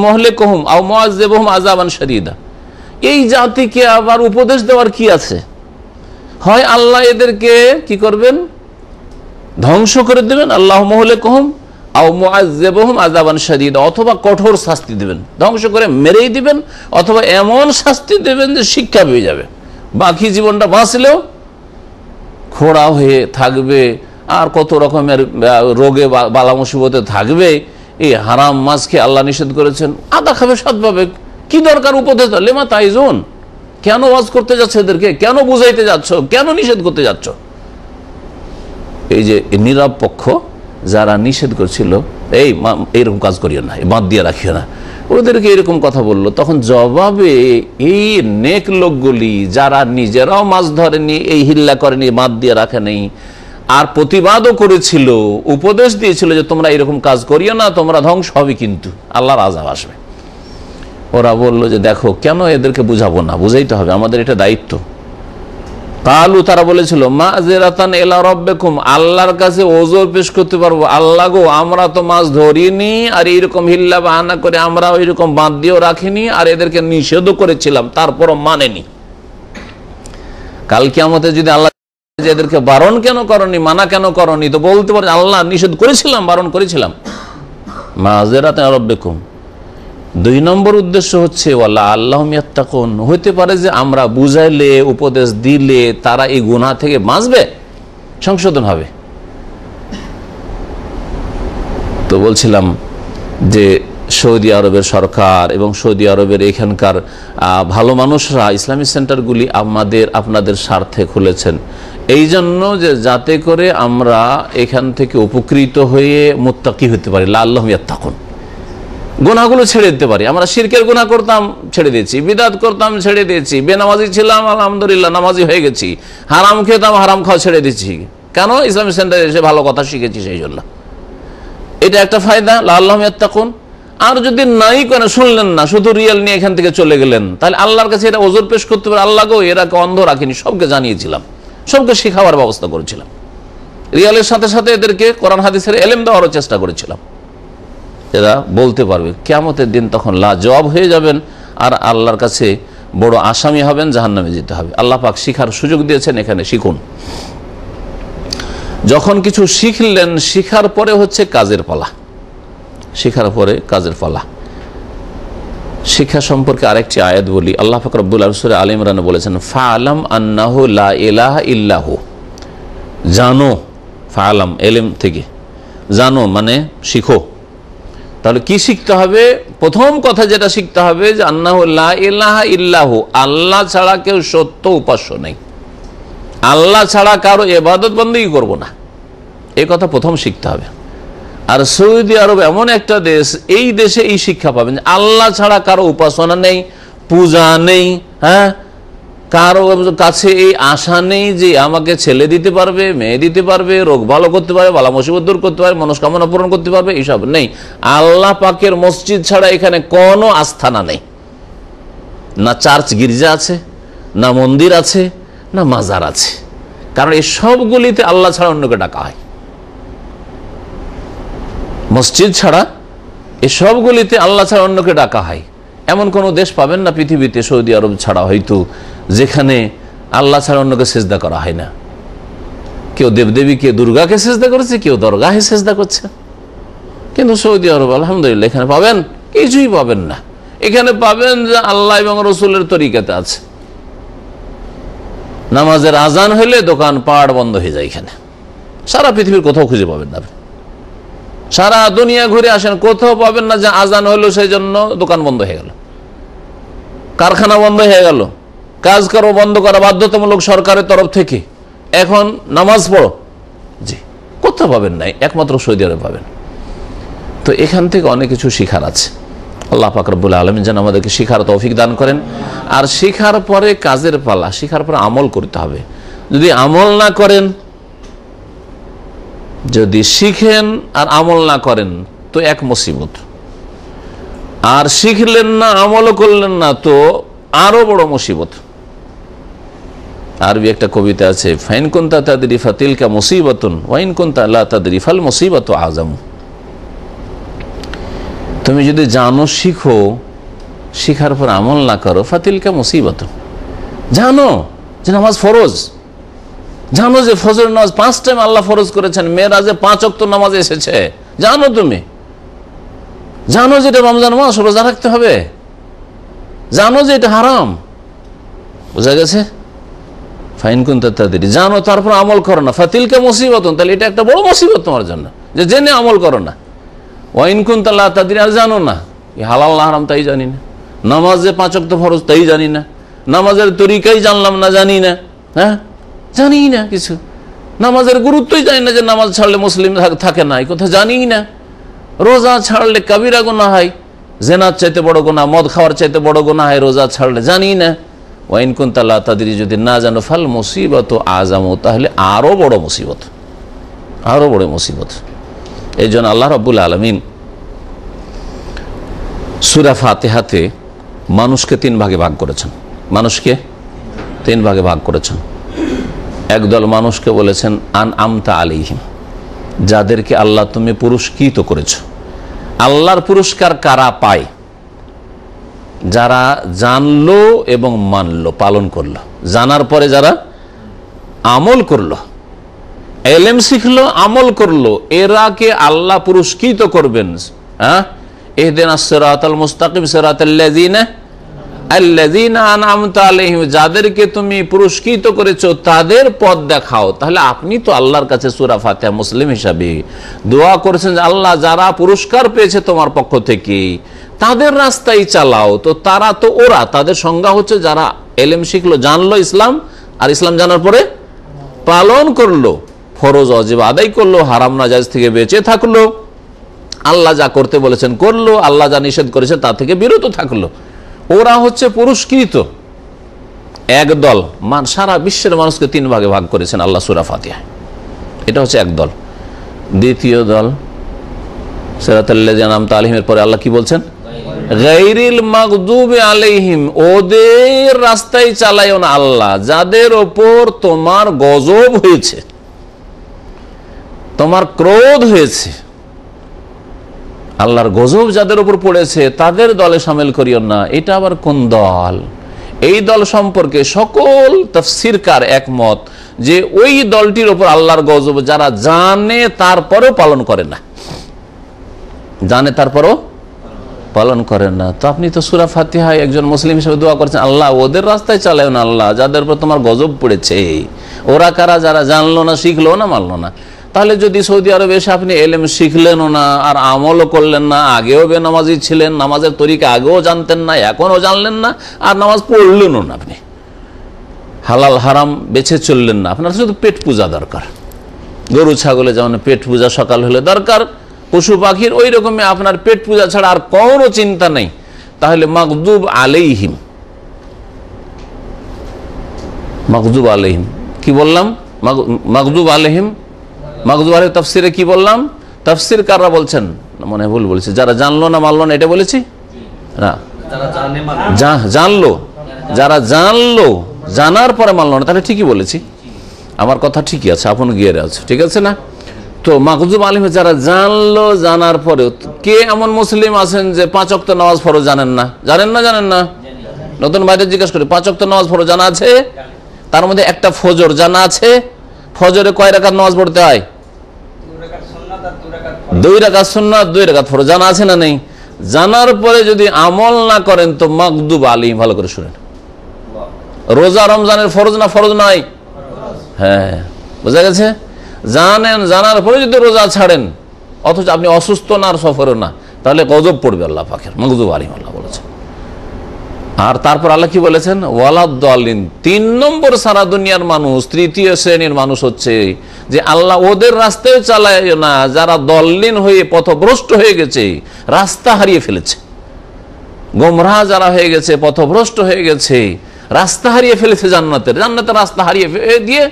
মুহলিকুহুম আও মুআযযিবুহুম আযাবান শাদীদা, এই জাতিকে আবার উপদেশ দেওয়ার কি আছে? হয় আল্লাহ এদেরকে কি করবেন, ধ্বংস করে দেবেন, আল্লাহু মুহলিকুহুম আও মুআযযিবুহুম আযাবান শাদীদা, অথবা কঠোর শাস্তি দিবেন, ধ্বংস করে মেরেই দিবেন, অথবা এমন শাস্তি দেবেন যে শিক্ষা পেয়ে যাবে, বাকি জীবনটা বাঁচলেও খোড়া হয়ে থাকবে, আর কত রকমের রোগে বালা মুসিবতে থাকবে। এই হারাম মাছকে আল্লাহ নিষেধ করেছেন, আদা খাবে স্বাদ পাবে, কি দরকার উপদেশ? লেমা তাইজুন, কেন ওয়াজ করতে যাচ্ছ এদেরকে, কেন বুঝাইতে যাচ্ছ, কেন নিষেধ করতে যাচ্ছ? এই যে নীরব পক্ষ যারা নিষেধ করছিল, এইরকম কাজ করিও না, বাদ দিয়ে রাখিও না, ওদেরকে এরকম কথা বললো। তখন জবাবে এই নেক লোকগুলি যারা নিজেরাও মাছ ধরেনি, এই হিল্লা করেনি, বাদ দিয়ে রাখে নেই, আর প্রতিবাদও করেছিল, উপদেশ দিয়েছিল যে তোমরা এরকম কাজ করিও না, তোমরা ধ্বংস হবে, কিন্তু আল্লাহর আযাব আসবে। ওরা বললো যে দেখো, কেন এদেরকে বুঝাবো না, বুঝাইতে হবে, আমাদের এটা দায়িত্ব। কালু তারা বলেছিল মাযিরাতান ইলা রাব্বিকুম, আল্লাহর কাছে ওযর পেশ করতে পারবো, আল্লাহ গো আমরা তো মাছ ধরিনি, আর এইরকম হিল্লা বাহানা করে আমরা ওইরকম বাঁধ দিয়েও রাখিনি, আর এদেরকে নিষেধও করেছিলাম তারপরও মানেনি। কাল কিয়ামতে যদি আল্লাহ এদেরকে বারণ কেন করনি, মানা কেন করনি, তো বলতে পারে আল্লাহ নিষেধ করেছিলাম, বারণ করেছিলাম। মাযিরাতান ইলা রাব্বিকুম। 2 নম্বর উদ্দেশ্য হচ্ছে ওয়ালা আল্লাহুম ইয়াত্তাকুন, হইতে পারে যে আমরা বুঝাইলে উপদেশ দিলে তারা এই গুনাহ থেকে বাঁচবে, সংশোধন হবে। তো বলছিলাম যে সৌদি আরবের সরকার এবং সৌদি আরবের এখানকার ভালো মানুষরা ইসলামিক সেন্টারগুলি আপনাদের স্বার্থে খুলেছেন, এই জন্য যে যাতে করে আমরা এখান থেকে উপকৃত হয়ে মুত্তাকি হতে পারি, লাআল্লাহুম ইয়াত্তাকুন, গুনাহগুলো ছেড়ে দিতে পারি। আমরা শিরকের গুনাহ করতাম, ছেড়ে দিয়েছি, বিদআত করতাম, ছেড়ে দিয়েছি, বেনামাজি ছিলাম, আলহামদুলিল্লাহ নামাজি হয়ে গেছি, হারাম খেতাম, হারাম খাওয়া ছেড়ে দিচ্ছি। কেন? ইসলামিক সেন্টারে এসে ভালো কথা শিখেছি, সেই জন্য। এটা একটা ফায়দা, লাআল্লাহুম ইয়াত্তাকুন। আর যদি নাই কেন শুনলেন না, শুধু রিয়াল নিয়ে এখান থেকে চলে গেলেন, তাহলে আল্লাহর কাছে এটা ওজর পেশ করতে পারে, আল্লাহ গো এরাকে অন্ধ রাখিনি, সবকে জানিয়েছিলাম, সবকে শিখাবার ব্যবস্থা করেছিলাম, রিয়ালের সাথে সাথে এদেরকে কোরআন হাদিসের এলেম দেওয়ারও চেষ্টা করেছিলাম। এরা বলতে পারবে, কিয়ামতের দিন তখন লাজবাব হয়ে যাবেন, আর আল্লাহর কাছে বড় আসামি হবেন, জাহান্নামে যেতে হবে। আল্লাহ পাক শিখার সুযোগ দিয়েছেন, এখানে শিখুন। যখন কিছু শিখলেন, শিখার পরে হচ্ছে কাজের পালা, শিখার পরে কাজের পালা। শিক্ষা সম্পর্কে আরেকটি আয়াত বলি, আল্লাহ পাক রব্বুল আলামিন সূরা আলে ইমরানে বলেছেন ফাআলাম আন্নাহু লা ইলাহা ইল্লাহু, জানো, ফাআলাম এলেম থেকে, জানো মানে শিখো। তাহলে কি শিখতে হবে? প্রথম কথা যেটা শিখতে হবে যে আন্নাহু লা ইলাহা ইল্লাহু, আল্লাহ ছাড়া কেউ সত্য উপাস্য নেই, আল্লাহ ছাড়া কারো ইবাদত বন্দেগী করব না, এই কথা প্রথম শিখতে হবে। আর সৌদি আরব এমন একটা দেশ, এই দেশে এই শিক্ষা পাবেন আল্লাহ ছাড়া কারো উপাসনা নেই, পূজা নেই, হ্যাঁ, কারো কাছে এই আশা নেই যে আমাকে ছেলে দিতে পারবে, মেয়ে দিতে পারবে, রোগ ভালো করতে পারবে, বালা মুসিবত দূর করতে পারবে, মনস্কামনা পূরণ করতে পারবে, এইসব নেই। আল্লাহ পাকের মসজিদ ছাড়া এখানে কোনো আস্থানা নেই, না চার্চ গির্জা আছে, না মন্দির আছে, না মাজার আছে, কারণ এই সবগুলিতে আল্লাহ ছাড়া অন্যকে ডাকা হয়। মসজিদ ছাড়া এই সবগুলিতে আল্লাহ ছাড়া অন্যকে ডাকা হয়। এমন কোনো দেশ পাবেন না পৃথিবীতে, সৌদি আরব ছাড়া হয়তো, যেখানে আল্লাহ ছাড়া অন্যকে সেজদা করা হয় না। কেউ দেবদেবীকে, দুর্গাকে সেজদা করেছে, কেউ দরগাহে সেজদা করছে। কিন্তু সৌদি আরব আলহামদুলিল্লাহ এখানে পাবেন কিছুই পাবেন না। এখানে পাবেন যে আল্লাহ এবং রসুলের তরিকাতে আছে। নামাজের আজান হইলে দোকান পাট বন্ধ হয়ে যায়। এখানে সারা পৃথিবীর কোথাও খুঁজে পাবেন না, সারা দুনিয়া ঘুরে আসেন, কোথাও পাবেন না যে আজান হলো সেই জন্য দোকান বন্ধ হয়ে গেল, কারখানা বন্ধ হয়ে গেল, কাজ করো বন্ধ করা বাধ্যতামূলক সরকারের তরফ থেকে, এখন নামাজ পড়ো, জি, কোথাও পাবেন নাই, একমাত্র সৌদি আরবে পাবেন। তো এখান থেকে অনেক কিছু শিখার আছে। আল্লাহ পাক রব্বুল আলামিন যেন আমাদেরকে শিখার তৌফিক দান করেন। আর শিখার পরে কাজের পালা, শিখার পরে আমল করতে হবে। যদি আমল না করেন, যদি শিখেন আর আমল না করেন তো এক মুসিবত, আর শিখলেন না আমলও করলেন না তো আরো বড় মুসিবত। আরবি একটা কবিতা আছে, ফাইন কুনতা তাদরি ফাতিলকা মুসিবাতুন ওয়াইন কুনতা লা তাদরি ফাল মুসিবাতু আযামু। তুমি যদি জানো শিখো, শিখার পর আমল না করো, ফাতিলকা মুসিবাতুন, জানো যে নামাজ ফরজ, জানো যে ফজর নামাজ 5 টাইম আল্লাহ ফরজ করেছেন, মেরাজে 5 ওয়াক্ত নামাজ এসেছে, জানো তুমি, জানো যে এটা রমজান মাস, রোজা রাখতে হবে, জানো যে এটা হারাম, বোঝা গেছে? ফাইন কুনতা তাদরি, জানো তারপর আমল করো না, ফাতিলকা মুসিবাতুন, তাহলে এটা একটা বড় মুসিবত তোমার জন্য যে জেনে আমল করো না। ওয়াইন কুনতা লা তাদরি, আর জানো না হালাল না হারাম তাই জানি না, নামাজ যে 5 ওয়াক্ত ফরজ তাই জানি না, নামাজের তরিকাই জানলাম না, জানি না, হ্যাঁ জানি না কিছু, নামাজের গুরুত্বই জানি না যে নামাজ ছাড়লে মুসলিম থাকে না, এই কথা জানি না, রোজা ছাড়লে কাবিরা গুনাহ হয়, জেনার চাইতে বড় গুনাহ, মদ খাওয়ার চাইতে বড় গুনাহ হয় রোজা ছাড়লে, জানি না। ওয়াইন কুনতা লা তাদরি, যদি না জানো, ফাল মুসিবাতু আযামু, তাহলে আরো বড় মুসিবত, আরো বড় মুসিবত। এই জন্য আল্লাহ রাব্বুল আলামিন সূরা ফাতিহাতে মানুষকে 3 ভাগে ভাগ করেছেন, মানুষকে 3 ভাগে ভাগ করেছেন। একদল মানুষকে বলেছেন আন আমতা আলাইহিম, যাদেরকে আল্লাহ তুমি পুরস্কৃত করেছ। আল্লাহর পুরস্কার কারা পায়? যারা জানলো এবং মানলো, পালন করলো, জানার পরে যারা আমল করলো, এলেম শিখলো, আমল করলো, এরাকে আল্লাহ পুরস্কৃত করবেন। হ্যাঁ, ইহদিনাস সিরাতাল মুস্তাকিম সিরাতাল্লাযিনা আনআমতা আলাইহিম, যাদেরকে তুমি পুরস্কৃত করেছো তাদের পথ দেখাও। তাহলে আপনি তো আল্লাহর কাছে সূরা ফাতিহা মুসলিম হিসাবে দোয়া করেছেন যে আল্লাহ যারা পুরস্কার পেয়েছে তোমার পক্ষ থেকে তাদের রাস্তায় চালাও। তো তারা তো ওরা, তাদের সংজ্ঞা হচ্ছে যারা এলেম শিখলো, জানলো ইসলাম, আর ইসলাম জানার পরে পালন করলো, ফরজ ওয়াজিব আদায় করলো, হারাম নাজায়েজ থেকে বেঁচে থাকলো, আল্লাহ যা করতে বলেছেন করলো, আল্লাহ যা নিষেধ করেছেন তা থেকে বিরত থাকলো, ওরা হচ্ছে পুরস্কৃত। এক দল, সারা বিশ্বের মানুষকে 3 ভাগে ভাগ করেছেন আল্লাহ সূরা ফাতিহায়, এটা হচ্ছে এক দল। দ্বিতীয় দল সিরাতাল্লাযিনা আনআমতা আলাইহিমের পরে আল্লাহ কি বলছেন? গায়রিল মাগদুবি আলাইহিম, ওদের রাস্তায় চালাইও না আল্লাহ, যাদের ওপর তোমার গজব হয়েছে, তোমার ক্রোধ হয়েছে, আল্লাহর গজব যাদের উপর পড়েছে তাদের দলে শামিল করিও না। এটা আবার কোন দল? এই দল সম্পর্কে সকল তাফসীরকার একমত যে ওই দলটির উপর আল্লাহর গজব যারা জানে তারপরেও পালন করে না, জানে তারপরও পালন করেন না। তো আপনি তো সূরা ফাতিহায় একজন মুসলিম হিসেবে দোয়া করছেন আল্লাহ ওদের রাস্তায় চালাও না আল্লাহ, যাদের উপর তোমার গজব পড়েছে। ওরা কারা? যারা জানলো না, শিখলো না, মানলো না। তাহলে যদি সৌদি আরবে এসে আপনি এলেম শিখলেনও না আর আমলও করলেন না, আগেও বেনামাজি ছিলেন, নামাজের তরিকা আগেও জানতেন না, এখনও জানলেন না, আর নামাজ পড়লেনও না, আপনি হালাল হারাম বেছে চললেন না, আপনার শুধু পেট পূজা দরকার, গরু ছাগলে যেমন পেট পূজা সকাল হলে দরকার, পশু পাখির ওই রকমই আপনার পেট পূজা ছাড়া আর কোনো চিন্তা নেই, তাহলে মাগদুব আলাইহিম, মাগদুব আলাইহিম কি বললাম? মাগদুব আলাইহিম, মাগদুব আলাইহিম তাফসিরে কি বললাম? তাফসিরকাররা বলছেন, মনে ভুল বলেছি, যারা জানলো না মানলো না এটা বলেছি না, জানলো, যারা জানলো, জানার পরে মানলো না, তাহলে ঠিকই বলেছি, আমার কথা ঠিকই আছে, আপন গিয়ে আছে, ঠিক আছে না? তো মাগদুব আলাইহিম যারা জানলো, জানার পরেও কে এমন মুসলিম আছেন যে 5 ওয়াক্ত নামাজ ফরজ জানেন না? জানেন না? জানেন না? নতুন বাইরে জিজ্ঞেস করে 5 ওয়াক্ত নামাজ ফরজ জানা আছে? তার মধ্যে একটা ফজর জানা আছে। ফজরে কয় রাকাত নামাজ পড়তে হয়? 2 রাকাত সুন্নাত, 2 রাকাত ফরজ জানা আছে না নেই? জানার পরে যদি আমল না করেন তো মাগদুব আলাইহিম। ভালো করে শুনেন, রোজা রমজানের ফরজ না? ফরজ নয়? হ্যাঁ, বোঝা গেছে? জানেন, জানার পরে যদি রোজা ছাড়েন অথচ আপনি অসুস্থ না আর সফরও না, তাহলে গজব পড়বে আল্লাহ পাকের, মাগদুব আলাইহিম আল্লাহ বলেছেন। আর তারপর আল্লাহ কি বলেছেন? ওয়ালাদ-দাল্লিন, 3 নম্বর সারা দুনিয়ার মানুষ, 3য় শ্রেণীর মানুষ হচ্ছে যে আল্লাহ ওদের রাস্তায় চালায় না যারা দল্লিন হয়ে পথভ্রষ্ট হয়ে গেছে, রাস্তা হারিয়ে ফেলেছে, গোমরাহ যারা হয়ে গেছে, পথভ্রষ্ট হয়ে গেছে, রাস্তা হারিয়ে ফেলেছে, জান্নাতের রাস্তা হারিয়ে দিয়ে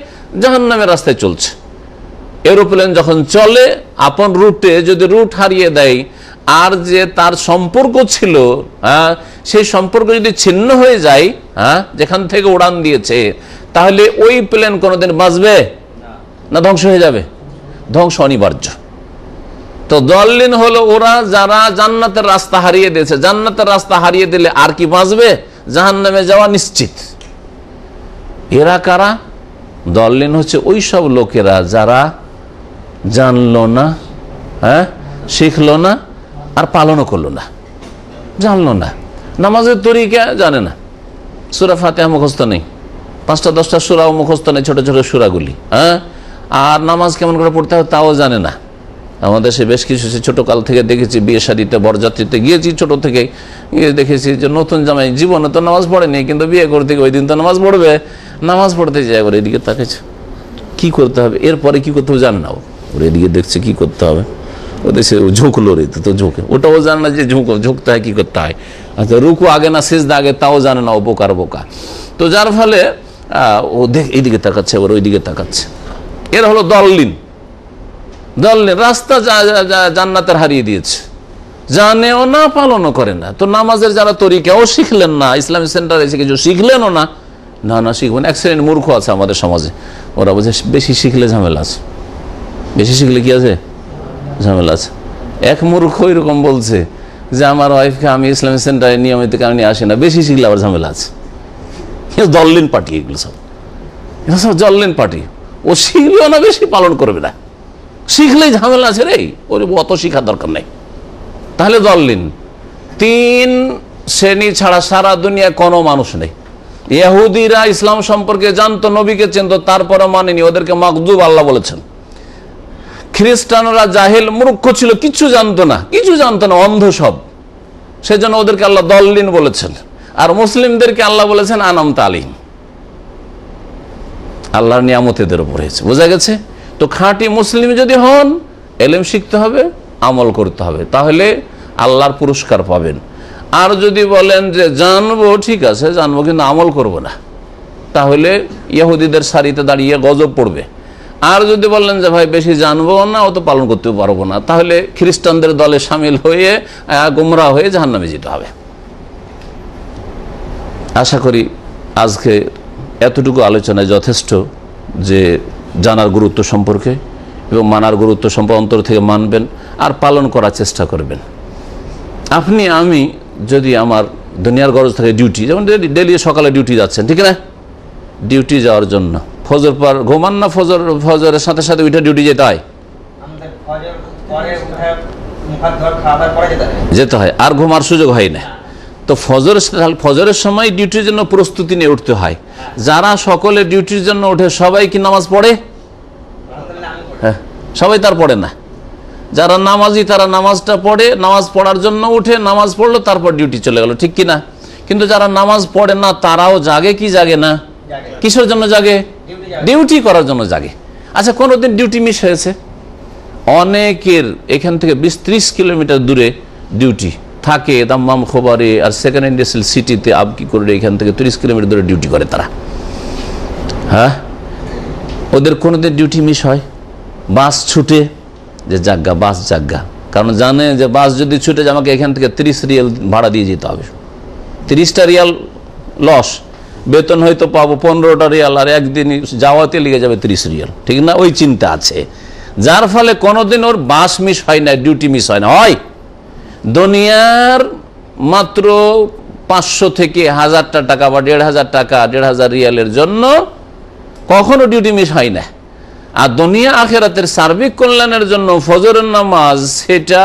জাহান্নামের রাস্তায় চলছে। এরোপ্লেন যখন চলে আপন রুটে যদি রুট হারিয়ে দেয় আর যে তার সম্পর্ক ছিল, সেই সম্পর্ক যদি ছিন্ন হয়ে যায়, যেখান থেকে উড়ান দিয়েছে, তাহলে ওই প্লেন কোনোদিন বাঁচবে না ধ্বংস হয়ে যাবে? ধ্বংস অনিবার্য। তো দল্লিন হলো ওরা যারা জান্নাতের রাস্তা হারিয়ে দিয়েছে। জান্নাতের রাস্তা হারিয়ে দিলে আর কি বাঁচবে? জাহান্নামে যাওয়া নিশ্চিত। এরা কারা? দল্লিন হচ্ছে ওই সব লোকেরা যারা জানলো না, শিখলো না আর পালনও করলো না। জানলো না, নামাজের তরিকা জানে না, সূরা ফাতিহা মুখস্থ নেই, 5টা 10টা সূরাও মুখস্থ নেই, ছোট ছোট সূরাগুলি, আর নামাজ কেমন করে পড়তে হবে তাও জানে না। আমাদের সে বেশ কিছু ছোটকাল থেকে দেখেছি, বিয়ে শাদীতে বরযাত্রীতে গিয়েছি, ছোট থেকে গিয়ে দেখেছি যে নতুন জামাই জীবনে তো নামাজ পড়েনি, কিন্তু বিয়ে করতে ওই দিন তো নামাজ পড়বে, নামাজ পড়তে যায় ওর এদিকে তাকাইছে, কি করতে হবে, এরপরে কি করতে হবে জানে না, ওর এদিকে দেখছে কি করতে হবে, ও দেখছে ঝুঁকলো রে, তো ঝুঁকে, ওটাও জানে না যে ঝুঁকতে হয়, কি করতে হয়, আচ্ছা রুকু আগে না সিজদা আগে তাও জানে না, ও বোকার বোকা। তো যার ফলে ও এইদিকে তাকাচ্ছে, ওর ওইদিকে তাকাচ্ছে, এর হলো দল্লিন। দল্লিন রাস্তা জান্নাতের হারিয়ে দিয়েছে, জানেও না পালনও করে না। তো নামাজের যারা তরিকাও শিখলেন না, ইসলামী সেন্টারে এসে কিছু শিখলেনও না, না না শিখবো না। এক শ্রেণীর মূর্খ আছে আমাদের সমাজে, ওরা বলছে বেশি শিখলে ঝামেলা আছে, বেশি শিখলে কি আছে, ঝামেলা আছে। এক মূর্খ এরকম বলছে যে আমার ওয়াইফকে আমি ইসলামিক সেন্টারে নিয়মিত কারণে আসি না, বেশি শিখলে আবার ঝামেলা আছে। জল্লিন পার্টি এগুলো সব, এগুলো সব জল্লিন পার্টি। ও শিখলেও না, বেশি পালন করবে না, শিখলেই ঝামেলা আছে রে, ওর অত শিখার দরকার নেই। তাহলে জল্লিন। 3 শ্রেণী ছাড়া সারা দুনিয়ায় কোনো মানুষ নেই। ইহুদিরা ইসলাম সম্পর্কে জানতো, নবীকে চিনতো, তারপরে মানেনি, ওদেরকে মাগদুব আল্লাহ বলেছেন। খ্রিস্টানরা জাহেল মূর্খ ছিল, কিছু জানতো না, অন্ধ সব, সেজন্য ওদেরকে আল্লাহ দল্লিন বলেছেন। আর মুসলিমদেরকে আল্লাহ বলেছেন আনামত আলাইহিম, আল্লাহর নিয়ামত এদের উপর হয়েছে। বোঝা গেছে? তো খাঁটি মুসলিম যদি হন, এলেম শিখতে হবে, আমল করতে হবে, তাহলে আল্লাহর পুরস্কার পাবেন। আর যদি বলেন যে জানবো, ঠিক আছে জানবো, কিন্তু আমল করব না, তাহলে ইহুদিদের সারিতে দাঁড়িয়ে গজব পড়বে। আর যদি বললেন যে ভাই বেশি জানবো না, অত পালন করতে পারবো না, তাহলে খ্রিস্টানদের দলে সামিল হয়ে গোমরা হয়ে জাহান্নামে যেতে হবে। আশা করি আজকে এতটুকু আলোচনায় যথেষ্ট, যে জানার গুরুত্ব সম্পর্কে এবং মানার গুরুত্ব সম্পর্কে অন্তর থেকে মানবেন আর পালন করার চেষ্টা করবেন। আপনি আমি যদি আমার দুনিয়ার গরজ থেকে ডিউটি, যেমন ডেলি সকালে ডিউটি যাচ্ছেন, ঠিক না, ডিউটি যাওয়ার জন্য ফজর পর ঘুমান না, ফজরের সাথে সাথে উঠে ডিউটি যেতে হয়, যেতে হয়, আর ঘুমার সুযোগ হয় না। তো ফজরের সময় ডিউটির জন্য প্রস্তুতি নিয়ে উঠতে হয়। যারা সকলে ডিউটির জন্য ওঠে সবাই কি নামাজ পড়ে? হ্যাঁ, সবাই তার পড়ে না। যারা নামাজি তারা নামাজটা পড়ে, নামাজ পড়ার জন্য উঠে, নামাজ পড়লো, তারপর ডিউটি চলে গেল, ঠিক কিনা? কিন্তু যারা নামাজ পড়ে না তারাও জাগে কি জাগে না? কিসের জন্য জাগে? ডিউটি করার জন্য জাগে। আচ্ছা, কোনোদিন ডিউটি মিস হয়েছে? অনেকের এখান থেকে 20-30 কিলোমিটার দূরে ডিউটি থাকে, দাম্মাম খোবারে আর সেকেন্ড ইন্ডাস্ট্রিয়াল সিটিতে, আবকি করে এখান থেকে 30 কিলোমিটার দূরে ডিউটি করে তারা। হ্যাঁ, ওদের কোনোদিন ডিউটি মিস হয়? বাস ছুটে যে জাগা, বাস জাগা, কারণ জানে যে বাস যদি ছুটে যায় আমাকে এখান থেকে 30 রিয়াল ভাড়া দিয়ে যেতে হবে, 30টা রিয়াল লস, বেতন হয়তো পাবো 15টা রিয়াল, আর একদিন যাওয়াতে লেগে যাবে 30 রিয়াল, ঠিক না? ওই চিন্তা আছে, যার ফলে কোনোদিন ওর বাস মিস হয় না, ডিউটি মিস হয় না। হয় দুনিয়ার মাত্র 500 থেকে 1000 টাকা বা 1500 টাকা, 1500 রিয়ালের জন্য কখনো ডিউটি মিস হয় না। আর দুনিয়া আখেরাতের সার্বিক কল্যাণের জন্য ফজরের নামাজ, সেটা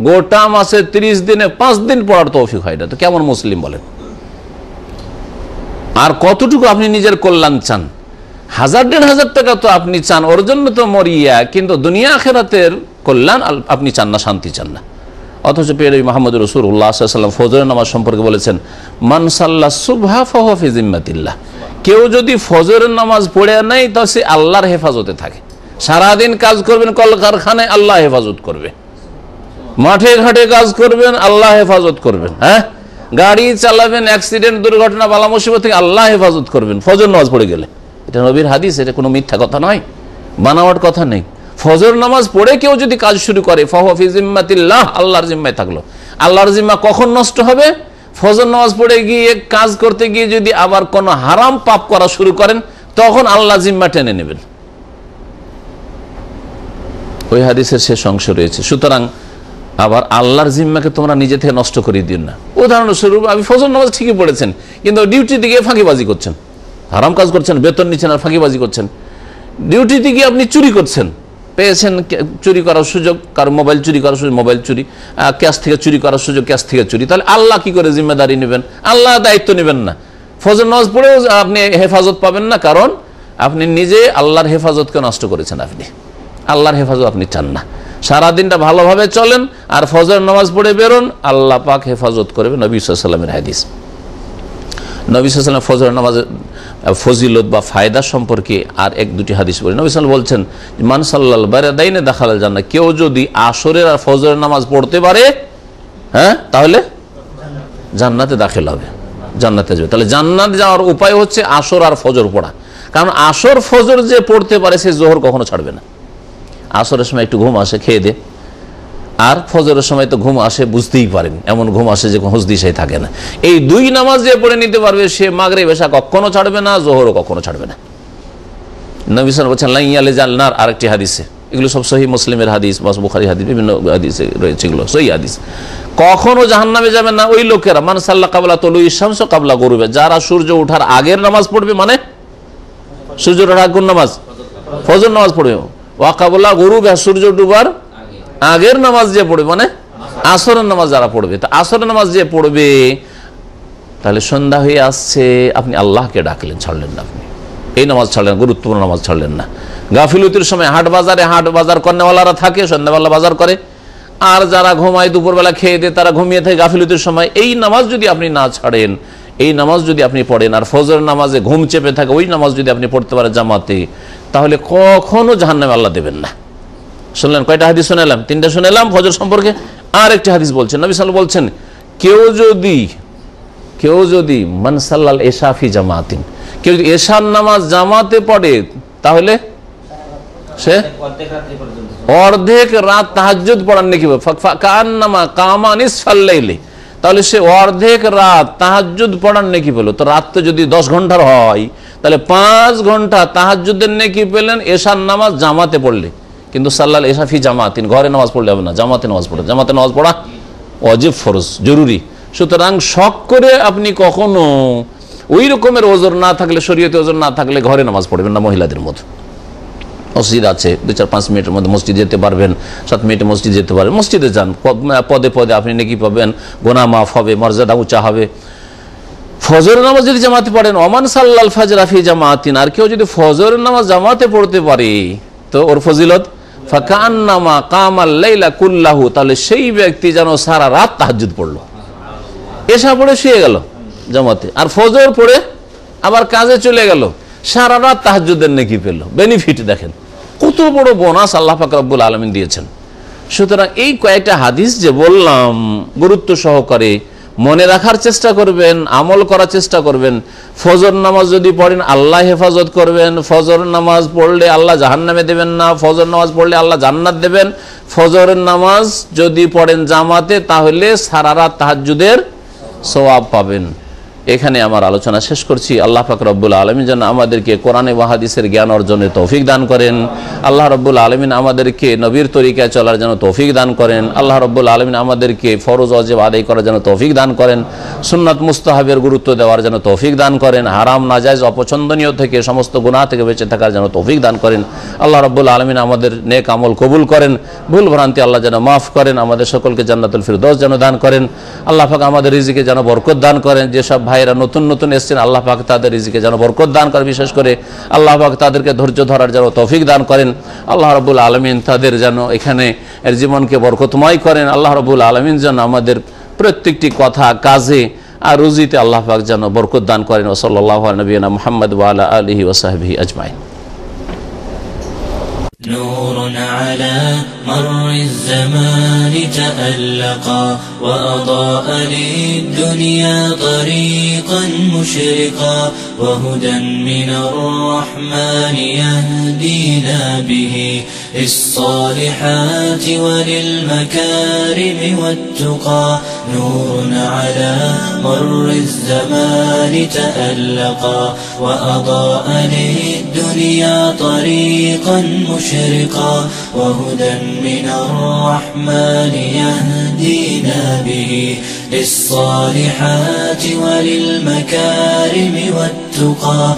গোটা মাসে 30 দিনে 5 দিন পড়ার তৌফিক হয় না। তো কেমন মুসলিম বলেন? আর কতটুকু আপনি নিজের কল্যাণ চান? 1000-1500 টাকা তো আপনি চান, ওর জন্য তো মরিয়া, কিন্তু দুনিয়া আখেরাতের কল্যাণ আপনি চান না, শান্তি চান না। অথচ প্রিয় নবী মুহাম্মদ রাসূলুল্লাহ সাল্লাল্লাহু আলাইহি ওয়াসাল্লাম ফজরের নামাজ সম্পর্কে বলেছেন, মান সাল্লা সুবহা ফাহুয়া ফি জিম্মাতিল্লাহ, কেউ যদি ফজরের নামাজ পড়ে নেয় তো সে আল্লাহর হেফাজতে থাকে। সারাদিন কাজ করবেন কলকারখানায়, আল্লাহ হেফাজত করবে। মাঠে ঘাটে কাজ করবেন, আল্লাহ হেফাজত করবেন। হ্যাঁ, গাড়ি চালাবেন, অ্যাক্সিডেন্ট দুর্ঘটনা বালা মুসিবত থেকে আল্লাহ হেফাজত করবেন ফজর নামাজ পড়ে গেলে। এটা নবীর হাদিস, এটা কোনো মিথ্যা কথা নয়, বানাওয়াট কথা নেই। ফজর নামাজ পড়ে কেউ যদি কাজ শুরু করে, ফাহুয়া ফি জিম্মাতিল্লাহ, আল্লাহর জিম্মায় থাকলো। আল্লাহর জিম্মা কখন নষ্ট হবে? ফজর নামাজ পড়ে গিয়ে কাজ করতে গিয়ে যদি আবার কোন হারাম পাপ করা শুরু করেন, তখন আল্লাহ জিম্মা টেনে নেবেন। ওই হাদিসের শেষ অংশ রয়েছে। সুতরাং আবার আল্লাহর জিম্মাকে তোমরা নিজে থেকে নষ্ট করে দিন না। উদাহরণস্বরূপ, আপনি ফজর নামাজ ঠিকই পড়েছেন, কিন্তু ডিউটিতে গিয়ে ফাঁকিবাজি করছেন, হারাম কাজ করছেন, বেতন নিচ্ছেন আর ফাঁকিবাজি করছেন। ডিউটিতে গিয়ে আপনি চুরি করছেন, পেয়েছেন চুরি করার সুযোগ, কারো মোবাইল চুরি করার সুযোগ, মোবাইল চুরি, ক্যাশ থেকে চুরি করার সুযোগ, ক্যাশ থেকে চুরি। তাহলে আল্লাহ কি করে জিম্মেদারি নেবেন? আল্লাহ দায়িত্ব নেবেন না। ফজর নামাজ পড়েও আপনি হেফাজত পাবেন না, কারণ আপনি নিজে আল্লাহর হেফাজতকে নষ্ট করেছেন। আপনি আল্লাহর হেফাজত আপনি চান না। সারাদিনটা ভালোভাবে চলেন আর ফজর নামাজ পড়ে বেরোন, আল্লাহ পাক হেফাজত করবে। নবী সাল্লাল্লাহু আলাইহি ওয়াসাল্লামের হাদিস। নবী সাল্লাল্লাহু আলাইহি ওয়াসাল্লাম ফজর নামাজের ফজিলত বা ফায়দা সম্পর্কে আর 1-2টি হাদিস বলি। নবী সাল্লাল্লাহু আলাইহি ওয়াসাল্লাম বলছেন, মান সাল্লাল বারাদাইনে দাখালাল জান্নাহ, কেউ যদি আসরের আর ফজরের নামাজ পড়তে পারে, হ্যাঁ, তাহলে জান্নাতে দাখিল হবে, জান্নাতে যাবে। তাহলে জান্নাত যাওয়ার উপায় হচ্ছে আসর আর ফজর পড়া। কারণ আসর ফজর যে পড়তে পারে সে জোহর কখনো ছাড়বে না। আসরের সময় একটু ঘুম আসে, খেয়ে দে, আর ফজরের সময় তো ঘুম আসে, বুঝতেই পারেন, এমন ঘুম আসে যে হুঁশ দিশাই থাকে না। এই দুই নামাজ যে পড়ে নিতে পারবে সে মাগরিব এশা কখনো ছাড়বে না, জোহরও কখনো ছাড়বে না। নবী সাল্লাল্লাহু আলাইহি ওয়াসাল্লাম ইয়ালে জান্নার আরেকটি হাদিসে, এগুলো সব সহিহ মুসলিমের হাদিস বা বুখারী হাদিস, বিভিন্ন হাদিসে রয়েছে, এগুলো সহিহ হাদিস। কখনো জাহান্নামে যাবে না ওই লোকেরা মান সাল্লা কাবলা তুলুই শামস কাবলা গুরুবে, যারা সূর্য ওঠার আগের নামাজ পড়বে, মানে সূর্য ওঠার আগের নামাজ ফজর নামাজ পড়বে, ওয়া কাবলা গুরুবে সূর্য ডুবার আগের নামাজ যে পড়বে, মানে আসরের নামাজ যারা পড়বে। তা আসরের নামাজ যে পড়বে, তাহলে সন্ধ্যা হয়ে আসছে, আপনি আল্লাহকে ডাকলেন, ছাড়লেন না, আপনি এই নামাজ ছাড়লেন, গুরুত্বপূর্ণ নামাজ ছাড়লেন না। গাফিলতির সময় হাট বাজার কর্নেওয়ালারা থাকে, সন্ধ্যাবেলা বাজার করে, আর যারা ঘুমায় দুপুরবেলা খেয়ে দিয়ে তারা ঘুমিয়ে থাকে গাফিলতির সময়, এই নামাজ যদি আপনি না ছাড়েন, এই নামাজ যদি আপনি পড়েন, আর ফজর নামাজে ঘুম চেপে থাকে ওই নামাজ যদি আপনি পড়তে পারেন জামাতে, তাহলে কখনো জাহান্নামে আল্লাহ দেবেন না। শুনলেন কয়টা হাদিস শুনেলাম? তিনটা শুনেলাম ফজর সম্পর্কে। আর একটি হাদিস বলছেন, নবী সাল্লাল্লাহু আলাইহি ওয়াসাল্লাম বলছেন, কেউ যদি মান সাল্লাল ইশা ফি জামাতিন, কেউ যদি এশার নামাজ জামাতে পড়ে, তাহলে সে অর্ধেক রাত তাহাজ্জুদ পড়ার নেকি পাবে, কান্নামা কামা নিসফাল লাইলি, তাহলে সে অর্ধেক রাত তাহাজ্জুদ পড়ার নেকি পেল। তো রাত তো যদি 10 ঘন্টার হয়, তাহলে 5 ঘন্টা তাহাজ্জুদের নেকি পেলেন এশার নামাজ জামাতে পড়লে। কিন্তু সাল্লাল ইশা ফি জামাতিন, ঘরে নামাজ পড়লে হবে না, জামাতে নামাজ পড়ে। জামাতে নামাজ পড়া ওয়াজিব, ফরজ, জরুরি। সুতরাং শখ করে আপনি কখনো ওই রকমের ওজর না থাকলে, শরীয়তে ওজর না থাকলে ঘরে নামাজ পড়বেন না। মহিলাদের মতো মসজিদ আছে, 2-4-5 মিনিটের মধ্যে মসজিদ যেতে পারবেন, 7 মিনিটে মসজিদ যেতে পারবেন, মসজিদে যান, পদে পদে আপনি নেকি পাবেন, গুনাহ মাফ হবে, মর্যাদা উঁচা হবে। ফজরের নামাজ যদি জামাতে পড়েন, ওমান সাল্লাল ফাজরা ফি জামাতিন, আর কেউ যদি ফজরের নামাজ জামাতে পড়তে পারে, তো ওর ফজিলত ফাকান্নামা কামাল লাইলা কুল্লাহু, তাহলে সেই ব্যক্তি যেন সারা রাত তাহাজ্জুদ পড়লো, এশা পড়ে শুয়ে গেল জামাতে, আর ফজর পড়ে আবার কাজে চলে গেল, সারা রাত তাহাজ্জুদের নেকি পেল। বেনিফিট দেখেন কত বড় বোনাস আল্লাহ পাক রব্বুল আলামিন দিয়েছেন। সুতরাং এই কয়েকটা হাদিস যে বললাম, গুরুত্ব সহকারে মনে রাখার চেষ্টা করবেন, আমল করার চেষ্টা করবেন। ফজর নামাজ যদি পড়েন আল্লাহ হেফাজত করবেন, ফজর নামাজ পড়লে আল্লাহ জাহান্নামে দেবেন না, ফজর নামাজ পড়লে আল্লাহ জান্নাত দেবেন। ফজরের নামাজ যদি পড়েন জামাতে, তাহলে সারা রাত তাহাজ্জুদের সওয়াব পাবেন। এখানে আমার আলোচনা শেষ করছি। আল্লাহ পাক রব্বুল আলামিন যেন আমাদেরকে কোরআনে ওয়া হাদিসের জ্ঞান অর্জনের তৌফিক দান করেন। আল্লাহ রব্বুল আলামিন আমাদেরকে নবীর তরিকায় চলার জন্য তৌফিক দান করেন। আল্লাহ রব্বুল আলামিন আমাদেরকে ফরজ ওয়াজিব আদায় করার জন্য তৌফিক দান করেন। সুন্নাত মুস্তাহাবের গুরুত্ব দেওয়ার জন্য তৌফিক দান করেন। হারাম নাজায়েজ অপছন্দনীয় থেকে সমস্ত গুনাহ থেকে বেঁচে থাকার জন্য তৌফিক দান করেন। আল্লাহ রব্বুল আলামিন আমাদের নেক আমল কবুল করেন, ভুল ভ্রান্তি আল্লাহ যেন মাফ করেন, আমাদের সকলকে জান্নাতুল ফিরদৌস যেন দান করেন। আল্লাহ পাক আমাদের রিজিকে যেন বরকত দান করেন। যেসব ভাইরা নতুন নতুন এসেছেন, আল্লাহ পাক তাদের রিজিকে যেন বরকত দান করেন। বিশেষ করে আল্লাহ পাক তাদেরকে ধৈর্য ধরার যেন তৌফিক দান করেন। আল্লাহ রাব্বুল আলামিন তাদের যেন এখানে এর জীবনকে বরকতময় করেন। আল্লাহ রাব্বুল আলামিন যেন আমাদের প্রত্যেকটি কথা, কাজে আর রুজিতে আল্লাহ পাক যেন বরকত দান করেন। ওয়া সাল্লাল্লাহু আলা নবিয়িনা মুহাম্মদ ওয়া আলা আলিহি ওয়া সাহবিহি আজমাইন। نور على مر الزمان تألقا وأضاء للدنيا طريقا مشرقا وهدى من الرحمن يهدينا به للصالحات وللمكارم والتقى. نور على مر الزمان تألقا وأضاء للدنيا طريقا مشرقا وهدى من الرحمن يهدينا به للصالحات وللمكارم والتقى.